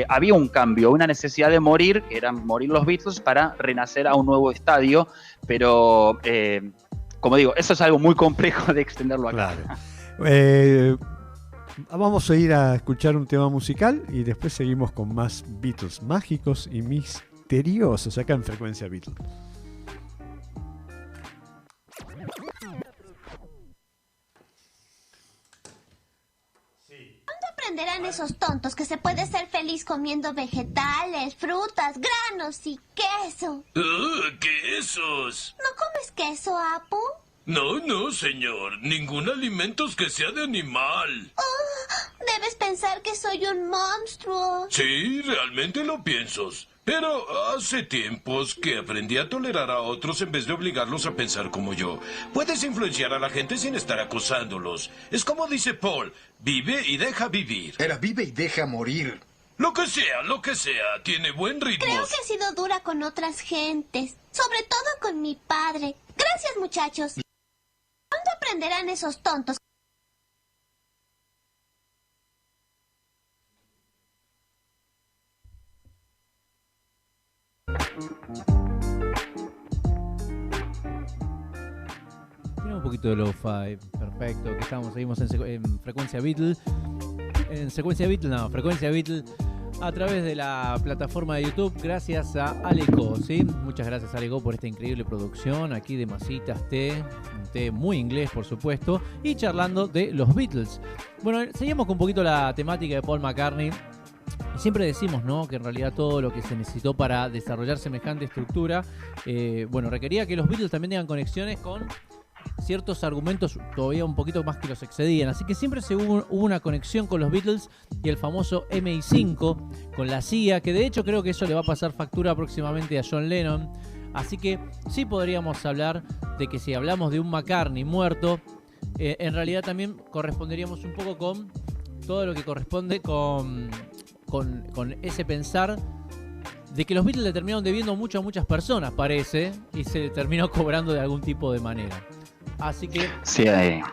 había un cambio, una necesidad de morir, que eran morir los Beatles para renacer a un nuevo estadio, pero como digo, eso es algo muy complejo de extenderlo acá. Claro. Vamos a ir a escuchar un tema musical y después seguimos con más Beatles mágicos y misteriosos acá en Frecuencia Beatles. Aprenderán esos tontos que se puede ser feliz comiendo vegetales, frutas, granos y queso. ¿Quesos? ¿No comes queso, Apu? No, señor. Ningún alimento que sea de animal. Oh, debes pensar que soy un monstruo. Sí, realmente lo pienso. Pero hace tiempos que aprendí a tolerar a otros en vez de obligarlos a pensar como yo. Puedes influenciar a la gente sin estar acosándolos. Es como dice Paul, vive y deja vivir. Era vive y deja morir. Lo que sea, tiene buen ritmo. Creo que he sido dura con otras gentes, sobre todo con mi padre. Gracias, muchachos. ¿Cuándo aprenderán esos tontos? Tiene un poquito de lo-fi, perfecto. Que seguimos en frecuencia Beatle. Frecuencia Beatle a través de la plataforma de YouTube, gracias a Aleco, ¿sí? Muchas gracias, Aleco, por esta increíble producción aquí de masitas, un té muy inglés, por supuesto, y charlando de los Beatles. Bueno, seguimos con un poquito la temática de Paul McCartney. Y siempre decimos, ¿no?, que en realidad todo lo que se necesitó para desarrollar semejante estructura, requería que los Beatles también tengan conexiones con ciertos argumentos todavía un poquito más que los excedían. Así que siempre hubo una conexión con los Beatles y el famoso MI5 con la CIA, que de hecho creo que eso le va a pasar factura próximamente a John Lennon. Así que sí podríamos hablar de que si hablamos de un McCartney muerto, en realidad también corresponderíamos un poco con todo lo que corresponde con ese pensar de que los Beatles le terminaron debiendo mucho a muchas personas, parece, y se le terminó cobrando de algún tipo de manera. Así que... Sí,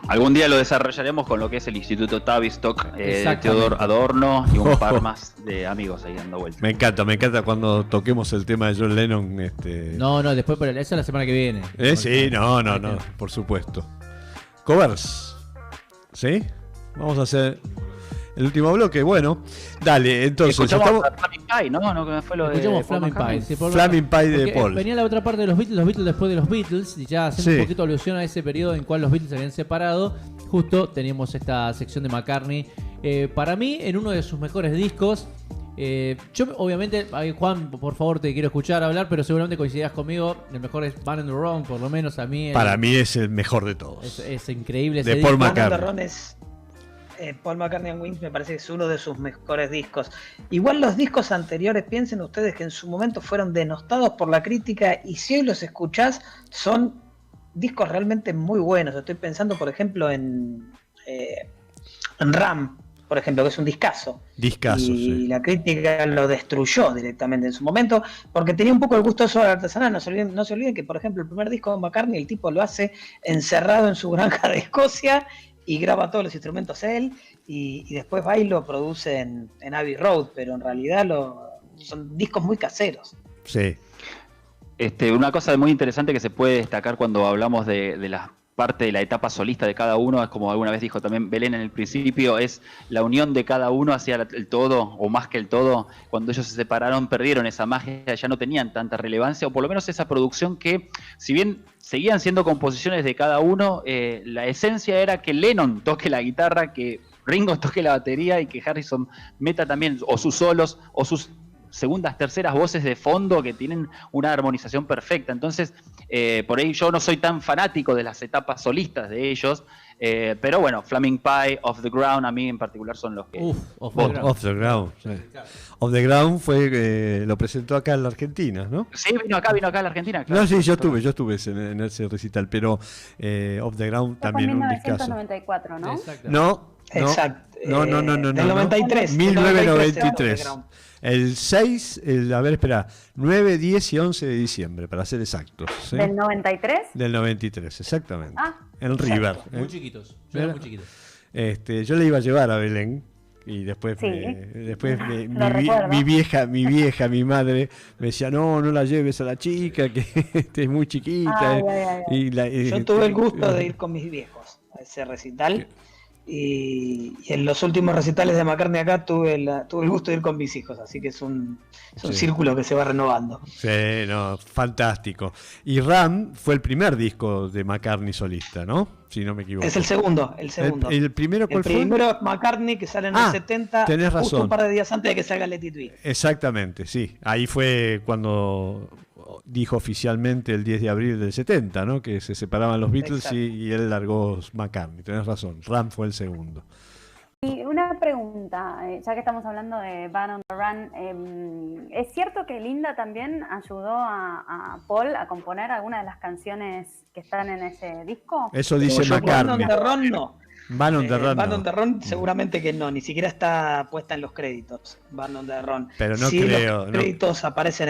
algún día lo desarrollaremos con lo que es el Instituto Tavistock, Theodor Adorno y un par más de amigos ahí dando vueltas. Me encanta cuando toquemos el tema de John Lennon. No, después, pero esa es la semana que viene. Sí, no, por supuesto. Covers, ¿sí? Vamos a hacer el último bloque. Bueno, dale, entonces escuchamos Flaming Pie, ¿no? No fue lo escuchamos de Flaming Pie. Sí, Flaming Pie de Paul. Venía la otra parte de los Beatles después de los Beatles, y ya haciendo un poquito alusión a ese periodo en cual los Beatles se habían separado. Justo teníamos esta sección de McCartney. Para mí, en uno de sus mejores discos. Yo, obviamente, Juan, por favor, te quiero escuchar hablar, pero seguramente coincidirás conmigo. El mejor es Band on the Run, por lo menos a mí. Para mí es el mejor de todos. Es increíble de ese Paul disco. McCartney. Paul McCartney and Wings me parece que es uno de sus mejores discos. Igual los discos anteriores, piensen ustedes que en su momento fueron denostados por la crítica, y si hoy los escuchás son discos realmente muy buenos. Estoy pensando, por ejemplo, en Ram, por ejemplo, que es un discazo. Y la crítica lo destruyó directamente en su momento, porque tenía un poco el gusto eso de la artesanal. No se olviden que, por ejemplo, el primer disco de McCartney, el tipo lo hace encerrado en su granja de Escocia y graba todos los instrumentos él, y después va y lo produce en Abbey Road, pero en realidad son discos muy caseros. Sí. Una cosa muy interesante que se puede destacar cuando hablamos de la parte de la etapa solista de cada uno, es como alguna vez dijo también Belén en el principio, es la unión de cada uno hacia el todo, o más que el todo. Cuando ellos se separaron, perdieron esa magia, ya no tenían tanta relevancia, o por lo menos esa producción que, si bien seguían siendo composiciones de cada uno, la esencia era que Lennon toque la guitarra, que Ringo toque la batería y que Harrison meta también o sus solos o sus segundas, terceras voces de fondo que tienen una armonización perfecta. Entonces, por ahí yo no soy tan fanático de las etapas solistas de ellos, pero bueno, Flaming Pie, Off the Ground, a mí en particular son los que... Off the Ground. Sí. Off the Ground lo presentó acá en la Argentina, ¿no? Sí, vino acá a la Argentina. Claro. No, sí, yo estuve en ese recital, pero Off the Ground también un discazo. 1994, ¿no? Exacto. No. Exacto. No. Del 93. 1993. El 6, 9, 10 y 11 de diciembre, para ser exactos. ¿Sí? ¿Del 93? Del 93, exactamente. Ah, en River. Muy chiquitos. Yo era muy chiquito. Yo le iba a llevar a Belén, y después, sí. mi vieja, mi madre, me decía, no la lleves a la chica, que es muy chiquita. Yo tuve el gusto de ir con mis viejos a ese recital. Y en los últimos recitales de McCartney acá tuve el gusto de ir con mis hijos, así que es un círculo que se va renovando. Sí, fantástico. Y Ram fue el primer disco de McCartney solista, ¿no? Si no me equivoco. Es el segundo. ¿El primero cuál fue? El primero es McCartney, que sale en el 70, tenés razón. Justo un par de días antes de que salga Let It Be. Exactamente, sí. Ahí fue cuando dijo oficialmente el 10 de abril del 70, ¿no? Que se separaban los Beatles y él largó McCartney. Tenés razón, Ram fue el segundo. Y una pregunta, ya que estamos hablando de Band on the Run, ¿es cierto que Linda también ayudó a Paul a componer algunas de las canciones que están en ese disco? Eso dice McCartney. Band on the Run no. Band on the Run. Band No. on the Run seguramente que no, ni siquiera está puesta en los créditos. Band on the Run. Pero no Sí, creo. los créditos aparecen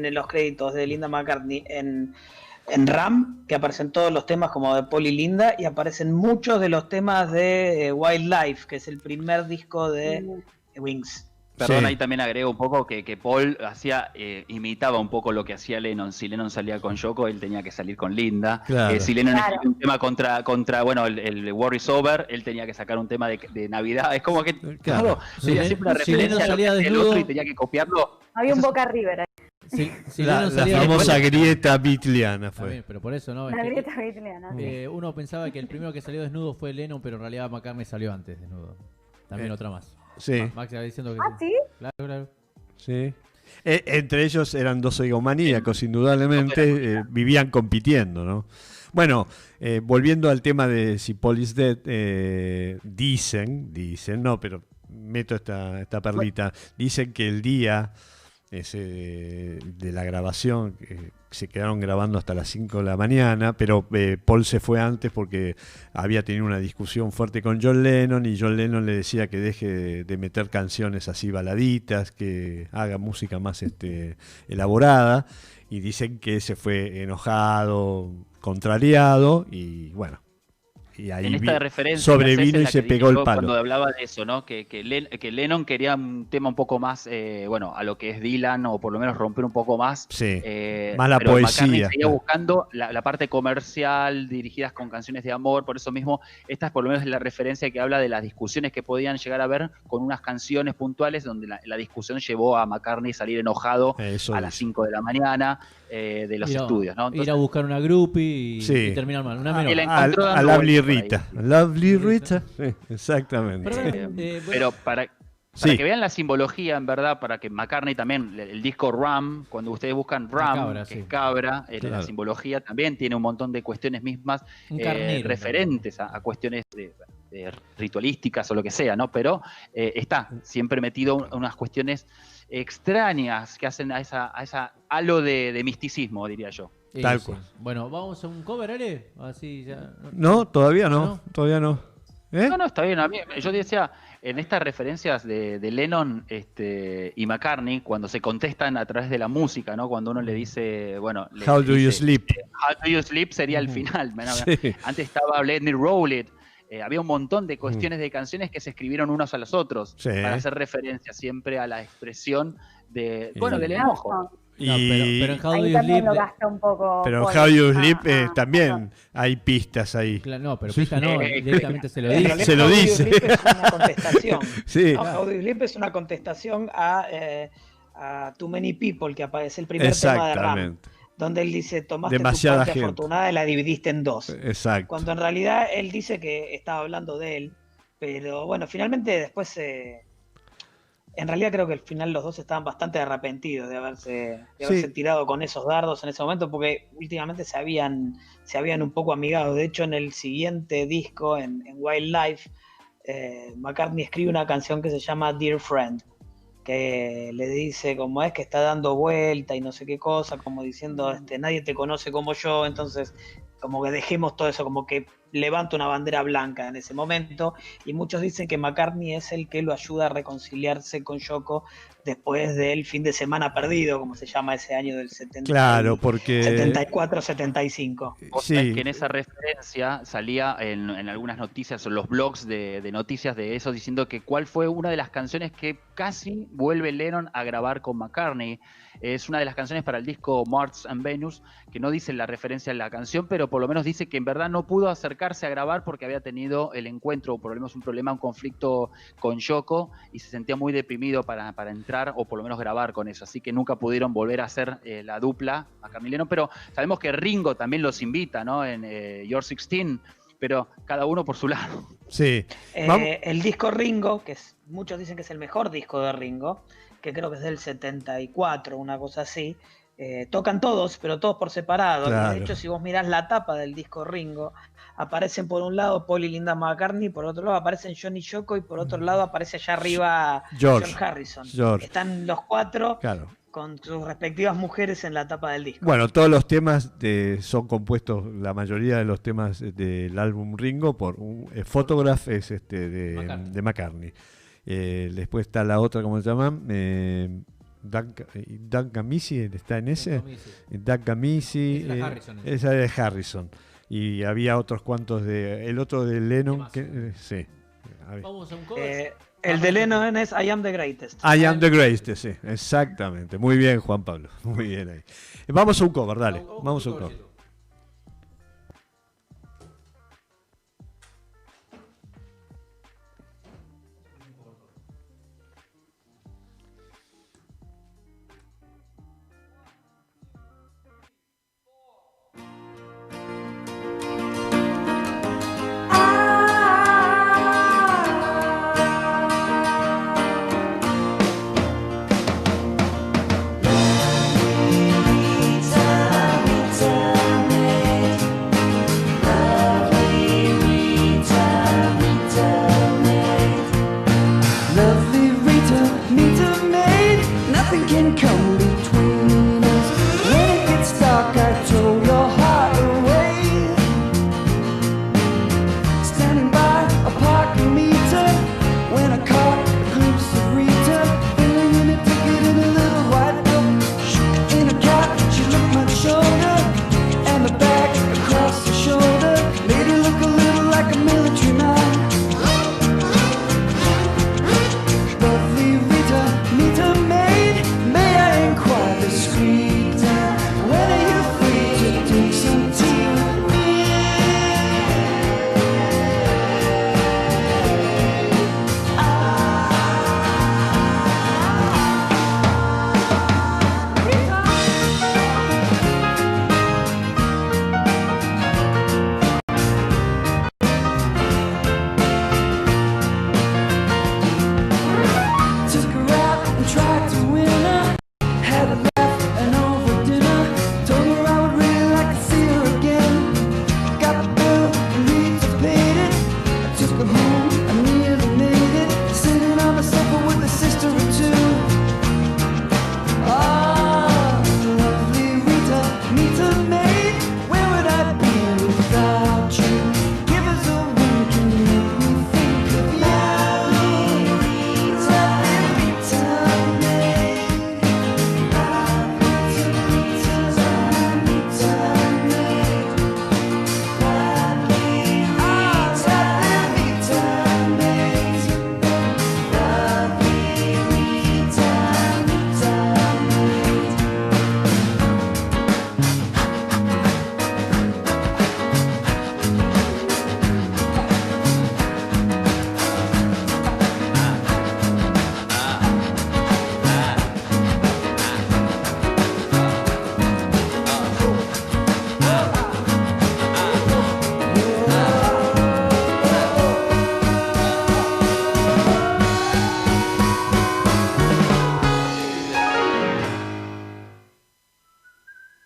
en los créditos de Linda McCartney en RAM, que aparecen todos los temas como de Paul y Linda, y aparecen muchos de los temas de Wildlife, que es el primer disco de Wings. Perdón, Sí. ahí también agrego un poco que Paul imitaba un poco lo que hacía Lennon. Si Lennon salía con Yoko, él tenía que salir con Linda. Claro. Si Lennon Claro. escribía un tema contra bueno, el War is Over, él tenía que sacar un tema de Navidad. Es como que Claro. tenía siempre una Si Lennon referencia a lo que salía hacía el desnudo- otro y tenía que copiarlo. Había un Boca River ahí, Si La Lennon salía famosa desnudo- grieta beatliana Está fue. bien, pero por eso, ¿no? Es una que, grieta beatleana. Sí. uno pensaba que el primero que salió desnudo fue Lennon, pero en realidad McCartney salió antes desnudo. También otra más. Sí, Max estaba diciendo que Ah, ¿sí? Claro, claro. sí. Entre ellos eran dos egomaníacos, indudablemente, vivían compitiendo, ¿no? Bueno, volviendo al tema de si Paul is dead, dicen, no, pero meto esta perlita, dicen que el día ese de la grabación, se quedaron grabando hasta las 5 de la mañana, pero Paul se fue antes porque había tenido una discusión fuerte con John Lennon y John Lennon le decía que deje de meter canciones así baladitas, que haga música más elaborada, y dicen que se fue enojado, contrariado, y bueno, y ahí En esta referencia sobrevino y la se que pegó dije el yo palo. cuando hablaba de eso, ¿no? Que Lennon quería un tema un poco más, bueno, a lo que es Dylan, o por lo menos romper un poco más. Sí, más la pero poesía. McCartney seguía buscando la parte comercial, dirigidas con canciones de amor. Por eso mismo, esta es por lo menos la referencia que habla de las discusiones que podían llegar a haber con unas canciones puntuales, donde la discusión llevó a McCartney a salir enojado Eso a las dice. 5 de la mañana de los estudios, ¿no? Ir a buscar una groupie y, Sí. y terminar mal. Una y menor. la encontró A dando Lovely vueltas por ahí. Rita. Lovely Rita, sí, exactamente. Perdón, bueno, Pero para Sí. que vean la simbología, en verdad, para que McCartney también, el disco Ram, cuando ustedes buscan Ram, cabra, que sí. es cabra, la Claro. simbología también tiene un montón de cuestiones mismas Un carnero. referentes a cuestiones de ritualísticas o lo que sea, ¿no? Pero está siempre metido unas cuestiones extrañas que hacen a esa halo de misticismo, diría yo. Sí, Tal sí. cual. Bueno, ¿vamos a un cover, Ale? Así ya. No, todavía no, ¿No? todavía no. ¿Eh? No, está bien. A mí, yo decía, en estas referencias de Lennon y McCartney, cuando se contestan a través de la música, ¿no? Cuando uno le dice, bueno, le How do you dice, sleep? How do you sleep sería el final. Bueno, Sí. antes estaba Let Me Roll It. Había un montón de cuestiones de canciones que se escribieron unos a los otros Sí. para hacer referencia siempre a la expresión del Y- enojo. Y, No, pero en How Do Ahí You también Sleep. lo gasta un poco. pero Paul. How You Sleep Ah, también hay pistas ahí. No, pero pista no, directamente se lo En dice. realidad, Se lo How Do You dice. Sleep es una contestación. Sí, No, How Do You Sleep es una contestación a Too Many People, que aparece el primer tema de Ram, exactamente. donde él dice, tomaste Demasiada tu parte gente. afortunada y la dividiste en dos. Exacto. Cuando en realidad él dice que estaba hablando de él, pero bueno, finalmente después, en realidad creo que al final los dos estaban bastante arrepentidos de haberse Sí. tirado con esos dardos en ese momento, porque últimamente se habían un poco amigado. De hecho, en el siguiente disco, en Wildlife, McCartney escribe una canción que se llama Dear Friend, que le dice como es que está dando vuelta y no sé qué cosa, como diciendo, nadie te conoce como yo, entonces como que dejemos todo eso, como que levanta una bandera blanca en ese momento, y muchos dicen que McCartney es el que lo ayuda a reconciliarse con Yoko después del fin de semana perdido, como se llama ese año del 70, Claro, porque 74-75. Vos sabés sí, que en esa referencia salía en algunas noticias o los blogs de noticias de eso, diciendo que cuál fue una de las canciones que casi vuelve Lennon a grabar con McCartney. Es una de las canciones para el disco Mars and Venus, que no dice la referencia en la canción, pero por lo menos dice que en verdad no pudo acercarse a grabar porque había tenido el encuentro, o por lo menos un problema, un conflicto con Yoko, y se sentía muy deprimido para entrar o por lo menos grabar con eso. Así que nunca pudieron volver a hacer la dupla McCartney y Lennon, pero sabemos que Ringo también los invita, ¿no? En Your 16, pero cada uno por su lado. sí. Vamos- El disco Ringo, que muchos dicen que es el mejor disco de Ringo, que creo que es del 74, una cosa así. Tocan todos, pero todos por separado. Claro. De hecho, si vos mirás la tapa del disco Ringo, aparecen por un lado Paul y Linda McCartney, por otro lado aparecen John y Yoko, y por otro lado aparece allá arriba George George Harrison. George. Están los cuatro Claro. con sus respectivas mujeres en la tapa del disco. Bueno, todos los temas son compuestos, la mayoría de los temas del álbum Ringo por Photograph es de McCartney. Después está la otra, ¿cómo se llama? Doug Gamisi está en ese. Doug Gamisi, esa es de Harrison. Y había otros cuantos el otro de Lennon, sí. Vamos a un cover. El de Lennon es I Am the Greatest. I Am the Greatest, sí, exactamente. Muy bien, Juan Pablo. Muy bien ahí. Vamos a un cover, dale. Vamos a un cover.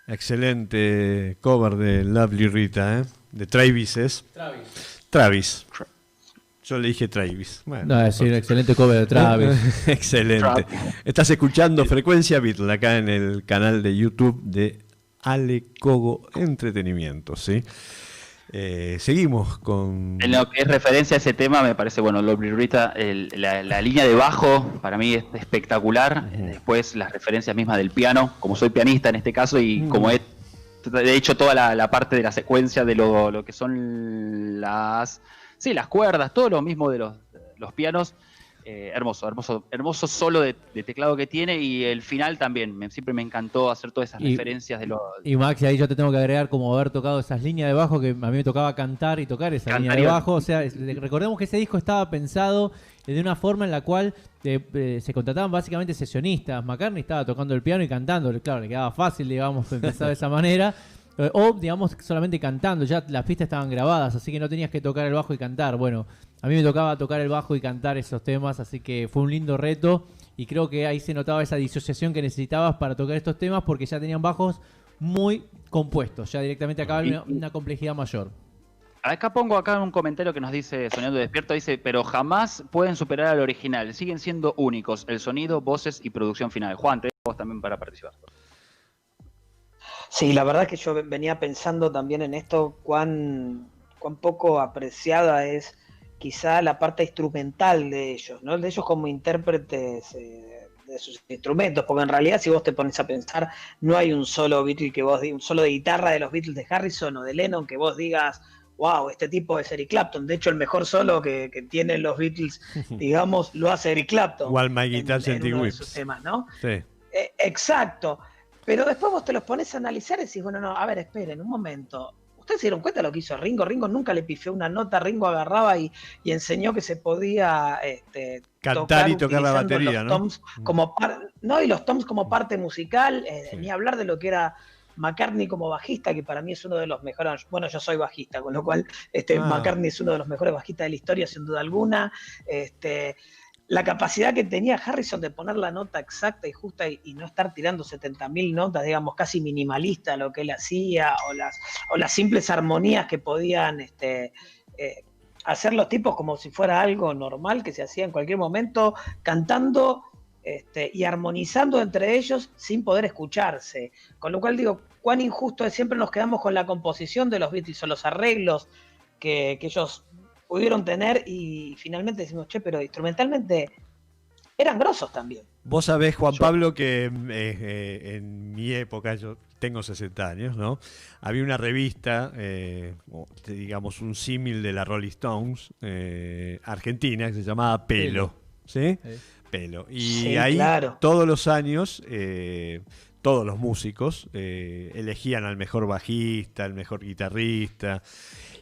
Excelente cover de Lovely Rita, de Travis es. Travis. Yo le dije Travis. Bueno, no, es un excelente cover de Travis. Excelente. Estás escuchando Frecuencia Beatle acá en el canal de YouTube de Ale Cogo Entretenimiento, ¿sí? Seguimos con... En lo que es referencia a ese tema, me parece, bueno, Lovely Rita, la línea de bajo para mí es espectacular. Después las referencias mismas del piano, como soy pianista en este caso y como he hecho toda la parte de la secuencia de lo que son las cuerdas, todo lo mismo de los pianos. Hermoso solo de teclado que tiene, y el final también, siempre me encantó hacer todas esas referencias de Y Maxi, ahí yo te tengo que agregar como haber tocado esas líneas de bajo, que a mí me tocaba cantar y tocar esa línea de bajo. O sea, recordemos que ese disco estaba pensado de una forma en la cual se contrataban básicamente sesionistas. McCartney estaba tocando el piano y cantando, claro, le quedaba fácil, digamos, empezar de esa manera. O, digamos, solamente cantando, ya las pistas estaban grabadas, así que no tenías que tocar el bajo y cantar. Bueno, a mí me tocaba tocar el bajo y cantar esos temas, así que fue un lindo reto, y creo que ahí se notaba esa disociación que necesitabas para tocar estos temas, porque ya tenían bajos muy compuestos, ya directamente acá había una complejidad mayor. Acá pongo un comentario que nos dice Soñando Despierto, dice, pero jamás pueden superar al original, siguen siendo únicos, el sonido, voces y producción final. Juan, te vos también para participar. Sí, la verdad que yo venía pensando también en esto, cuán poco apreciada es quizá la parte instrumental de ellos, ¿no? De ellos como intérpretes de sus instrumentos, porque en realidad si vos te pones a pensar, no hay un solo Beatle que vos digas, un solo de guitarra de los Beatles de Harrison o de Lennon que vos digas, wow, este tipo es Eric Clapton. De hecho, el mejor solo que tienen los Beatles, digamos, lo hace Eric Clapton. While My Guitar Gently uno de Weeps. sus temas, ¿no? Sí. Exacto. Pero después vos te los pones a analizar y decís, bueno, no, a ver, esperen un momento. ¿Ustedes se dieron cuenta de lo que hizo Ringo? Ringo nunca le pifió una nota, Ringo agarraba y enseñó que se podía cantar y tocar la utilizando batería, los ¿no? toms y los toms como parte musical, ni hablar de lo que era McCartney como bajista, que para mí es uno de los mejores. Bueno, yo soy bajista, con lo cual McCartney es uno de los mejores bajistas de la historia, sin duda alguna. La capacidad que tenía Harrison de poner la nota exacta y justa y no estar tirando 70.000 notas, digamos, casi minimalista lo que él hacía, o las simples armonías que podían hacer los tipos como si fuera algo normal que se hacía en cualquier momento, cantando y armonizando entre ellos sin poder escucharse. Con lo cual digo, cuán injusto es, siempre nos quedamos con la composición de los Beatles o los arreglos que ellos pudieron tener y finalmente decimos, che, pero instrumentalmente eran grosos también. Vos sabés, Juan Pablo, que en mi época, yo tengo 60 años, ¿no? Había una revista, digamos un símil de la Rolling Stones, argentina, que se llamaba Pelo, ¿sí? Pelo. Y sí, ahí claro, todos los años, todos los músicos elegían al mejor bajista, al mejor guitarrista.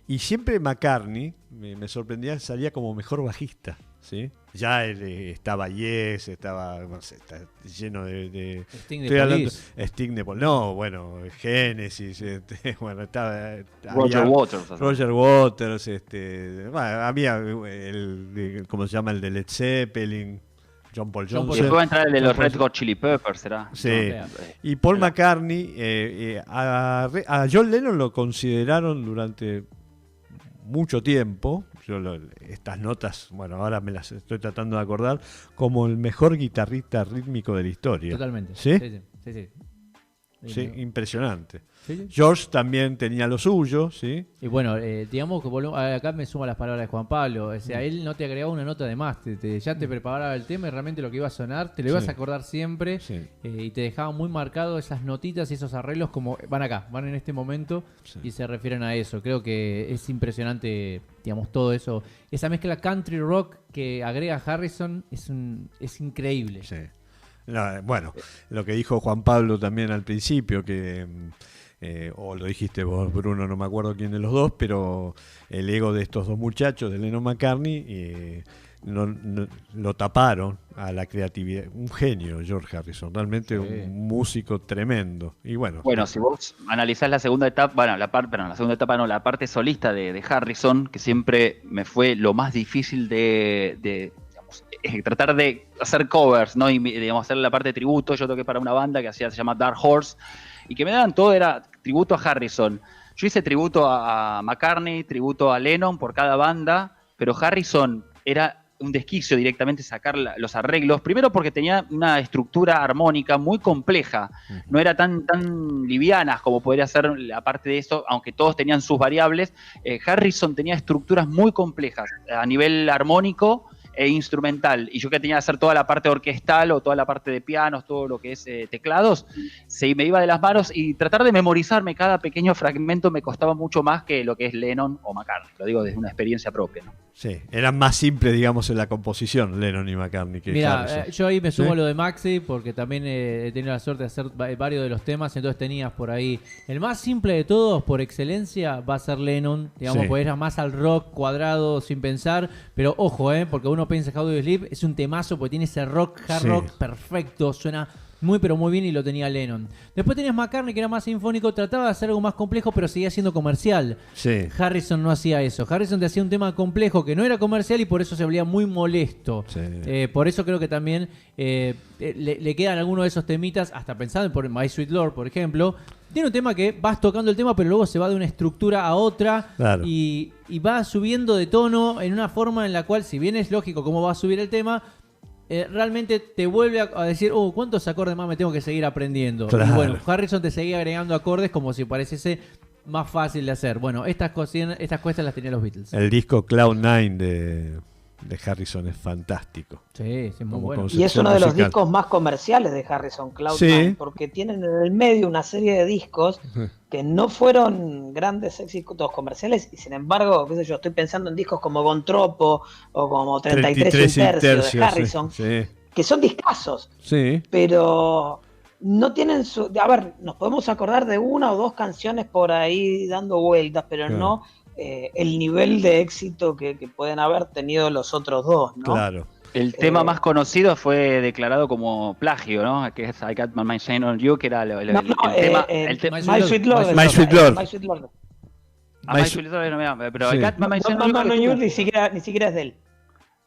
Y siempre McCartney, me sorprendía, salía como mejor bajista, ¿sí? Ya estaba Yes, estaba, no sé, está lleno de Sting de Police. Sting de Police, no, bueno, Genesis, bueno, estaba Roger Waters. Roger Waters, bueno, había ¿cómo se llama? El de Led Zeppelin, John Paul Johnson. Y después va a entrar el de los Red Hot Chili Peppers, ¿será? Sí. No, Y Paul McCartney, a John Lennon lo consideraron durante mucho tiempo, estas notas, bueno, ahora me las estoy tratando de acordar, como el mejor guitarrista rítmico de la historia. Totalmente. ¿Sí? Sí. Sí, impresionante. Sí. George también tenía lo suyo, ¿sí? Y bueno, digamos que acá me sumo a las palabras de Juan Pablo. O sea, él no te agregaba una nota de más, ya te preparaba el tema y realmente lo que iba a sonar, te lo ibas a acordar siempre, y te dejaba muy marcado esas notitas y esos arreglos como van acá, van en este momento y se refieren a eso. Creo que es impresionante, digamos, todo eso. Esa mezcla country rock que agrega Harrison es increíble. Sí. No, bueno, lo que dijo Juan Pablo también al principio, que o lo dijiste vos, Bruno, no me acuerdo quién de los dos, pero el ego de estos dos muchachos, de Lennon McCartney, no, lo taparon a la creatividad. Un genio, George Harrison, realmente un músico tremendo. Y bueno, si vos analizás la segunda etapa, la parte solista de Harrison, que siempre me fue lo más difícil de tratar de hacer covers, ¿no? Y digamos, hacer la parte de tributo. Yo toqué para una banda que se llama Dark Horse, y que me daban todo, era tributo a Harrison. Yo hice tributo a McCartney, tributo a Lennon por cada banda, pero Harrison era un desquicio directamente sacar los arreglos, primero porque tenía una estructura armónica muy compleja, no era tan livianas como podría ser la parte de eso, aunque todos tenían sus variables. Harrison tenía estructuras muy complejas a nivel armónico e instrumental, y yo que tenía que hacer toda la parte orquestal o toda la parte de pianos, todo lo que es teclados, me iba de las manos, y tratar de memorizarme cada pequeño fragmento me costaba mucho más que lo que es Lennon o McCartney, lo digo desde una experiencia propia, ¿no? Sí, eran más simples, digamos, en la composición, Lennon y McCartney, que Mira, yo ahí me sumo a lo de Maxi, porque también he tenido la suerte de hacer varios de los temas, entonces tenías por ahí, el más simple de todos, por excelencia, va a ser Lennon, digamos, porque era más al rock cuadrado, sin pensar, pero ojo, porque uno piensa How Do You Sleep, es un temazo, porque tiene ese hard rock perfecto, suena muy pero muy bien, y lo tenía Lennon. Después tenías McCartney, que era más sinfónico, trataba de hacer algo más complejo, pero seguía siendo comercial. Sí. Harrison no hacía eso. Harrison te hacía un tema complejo que no era comercial, y por eso se volvía muy molesto. Sí. Por eso creo que también le quedan algunos de esos temitas, hasta pensando por My Sweet Lord, por ejemplo. Tiene un tema que vas tocando el tema, pero luego se va de una estructura a otra, y va subiendo de tono en una forma en la cual, si bien es lógico cómo va a subir el tema, realmente te vuelve a decir, ¿cuántos acordes más me tengo que seguir aprendiendo? Claro. Y bueno, Harrison te seguía agregando acordes como si pareciese más fácil de hacer. Bueno, estas cuestas las tenían los Beatles. El disco Cloud9 de Harrison es fantástico. Sí, sí, muy bueno. Y es uno de los discos más comerciales de Harrison, Cloud9, Sí. porque tienen en el medio una serie de discos que no fueron grandes éxitos comerciales y sin embargo, qué sé yo, estoy pensando en discos como Gontropo o como 33 y un tercio de Harrison, sí. que son discazos, Sí. pero no tienen su... A ver, nos podemos acordar de una o dos canciones por ahí dando vueltas, pero Claro. no el nivel de éxito que pueden haber tenido los otros dos, ¿no? Claro. El tema más conocido fue declarado como plagio, ¿no? Que es I Got My Mind Shine on You, que era el tema. My Sweet Lord. My Sweet Lord. My Sweet Lord. My Sweet Lord no me llama, pero Sí. I Got My Mind Shine No, on You. no, creo que no, tuvo- ni siquiera es de él.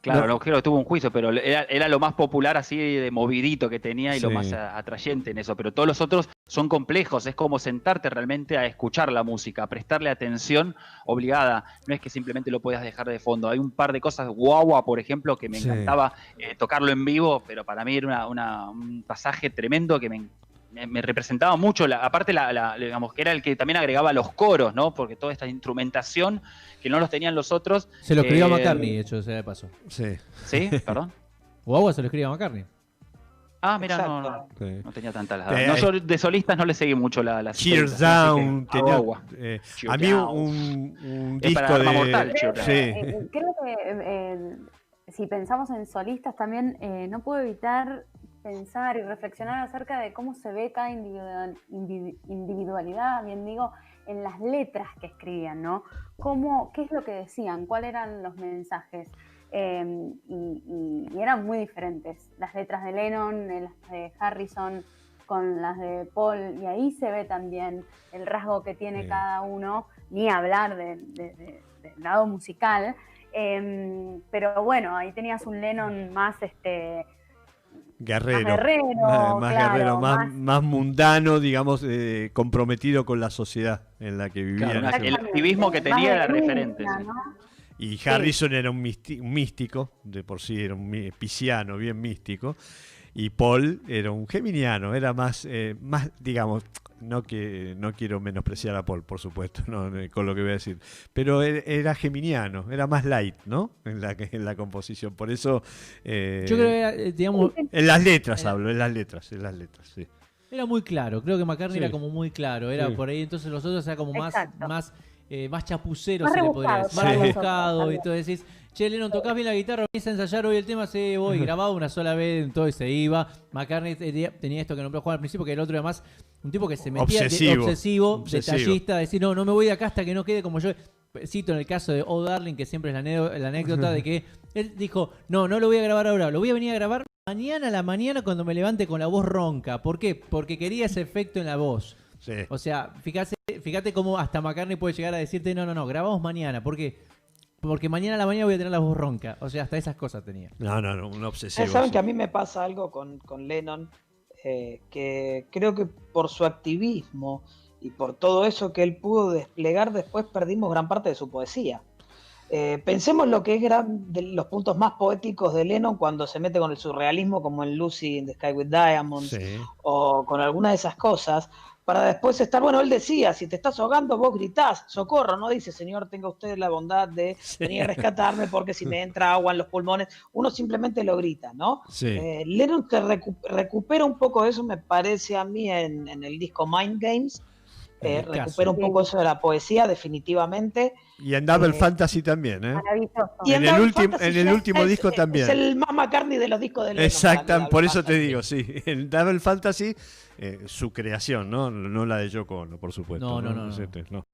Claro, no creo que tuvo un juicio, pero era lo más popular así de movidito que tenía y lo Sí. más atrayente en eso. Pero todos los otros son complejos, es como sentarte realmente a escuchar la música, a prestarle atención obligada. No es que simplemente lo puedas dejar de fondo. Hay un par de cosas, Guagua, por ejemplo, que me Sí. encantaba tocarlo en vivo, pero para mí era un pasaje tremendo que me representaba mucho, aparte digamos que era el que también agregaba los coros, ¿no? Porque toda esta instrumentación que no los tenían los otros. Se lo escribió a McCartney, de hecho, sea de paso. Sí. ¿Sí? ¿Perdón? Guagua se lo escribió a McCartney. Ah, mira, Exacto. Sí. no tenía tantas Eh, yo de solistas no le seguí mucho las Cheers solistas, así que, Down. Tenía, Guagua. a mí Down. un Es disco para Arma de... Mortal, Cheers Down. Sí. Creo que si pensamos en solistas también, no puedo evitar pensar y reflexionar acerca de cómo se ve cada individualidad, bien digo, en las letras que escribían, ¿no? ¿Qué es lo que decían? ¿Cuáles eran los mensajes? Y eran muy diferentes. Las letras de Lennon, las de Harrison, con las de Paul, y ahí se ve también el rasgo que tiene Sí. cada uno, ni hablar del lado musical. Pero bueno, ahí tenías un Lennon más Guerrero. más guerrero, Más claro, guerrero, más- más mundano, digamos, comprometido con la sociedad en la que vivía. Claro, en ese el momento. activismo que Más tenía era denuncia, referente. Sí. ¿no? Y Harrison era un místico, de por sí era un pisciano, bien místico. Y Paul era un geminiano, era más, digamos, no quiero menospreciar a Paul, por supuesto, no, con lo que voy a decir, pero era geminiano, era más light, ¿no? En la composición, por eso... Yo creo que era, digamos, en las letras hablo, en las letras, sí. era muy claro. Creo que McCartney Sí. era como muy claro. Era Sí. por ahí, entonces los otros era como más chapucero, Más se le podría rebuscado, decir. Más sí. rebuscado. Tal Y vez. tú decís, che, Lennon, ¿tocás bien la guitarra? ¿Venís a ensayar hoy el tema? Sí, voy. Grababa una sola vez en todo y se iba. McCartney tenía esto que nombró Juan al principio, que el otro era más un tipo que se metía obsesivo, detallista, decir, no me voy de acá hasta que no quede como yo. Cito en el caso de Oh Darling, que siempre es la anécdota de que él dijo, no lo voy a grabar ahora, lo voy a venir a grabar mañana a la mañana cuando me levante con la voz ronca. ¿Por qué? Porque quería ese efecto en la voz. Sí. O sea, fíjate cómo hasta McCartney puede llegar a decirte, no, grabamos mañana. ¿Por qué? Porque mañana a la mañana voy a tener la voz ronca. O sea, hasta esas cosas tenía. No, un obsesivo. Ustedes saben sí. que a mí me pasa algo con Lennon, que creo que por su activismo y por todo eso que él pudo desplegar, después perdimos gran parte de su poesía. Pensemos lo que es de los puntos más poéticos de Lennon cuando se mete con el surrealismo, como en Lucy in the Sky with Diamonds, Sí. o con alguna de esas cosas, para después estar, bueno, él decía, si te estás ahogando, vos gritás, socorro, no dice, señor, tenga usted la bondad de venir a rescatarme porque si me entra agua en los pulmones, uno simplemente lo grita, ¿no? Sí. Lennon que recupera un poco eso, me parece a mí, en el disco Mind Games, recupera un poco eso de la poesía, definitivamente. Y en Double Fantasy también, ¿eh? Maravilloso. Y En el último disco también. Es el más McCartney de los discos de Lennon. Exacto, por eso te Fantasy. digo, sí. En Double Fantasy, su creación, ¿no? No la de Yoko Ono, por supuesto. No. No.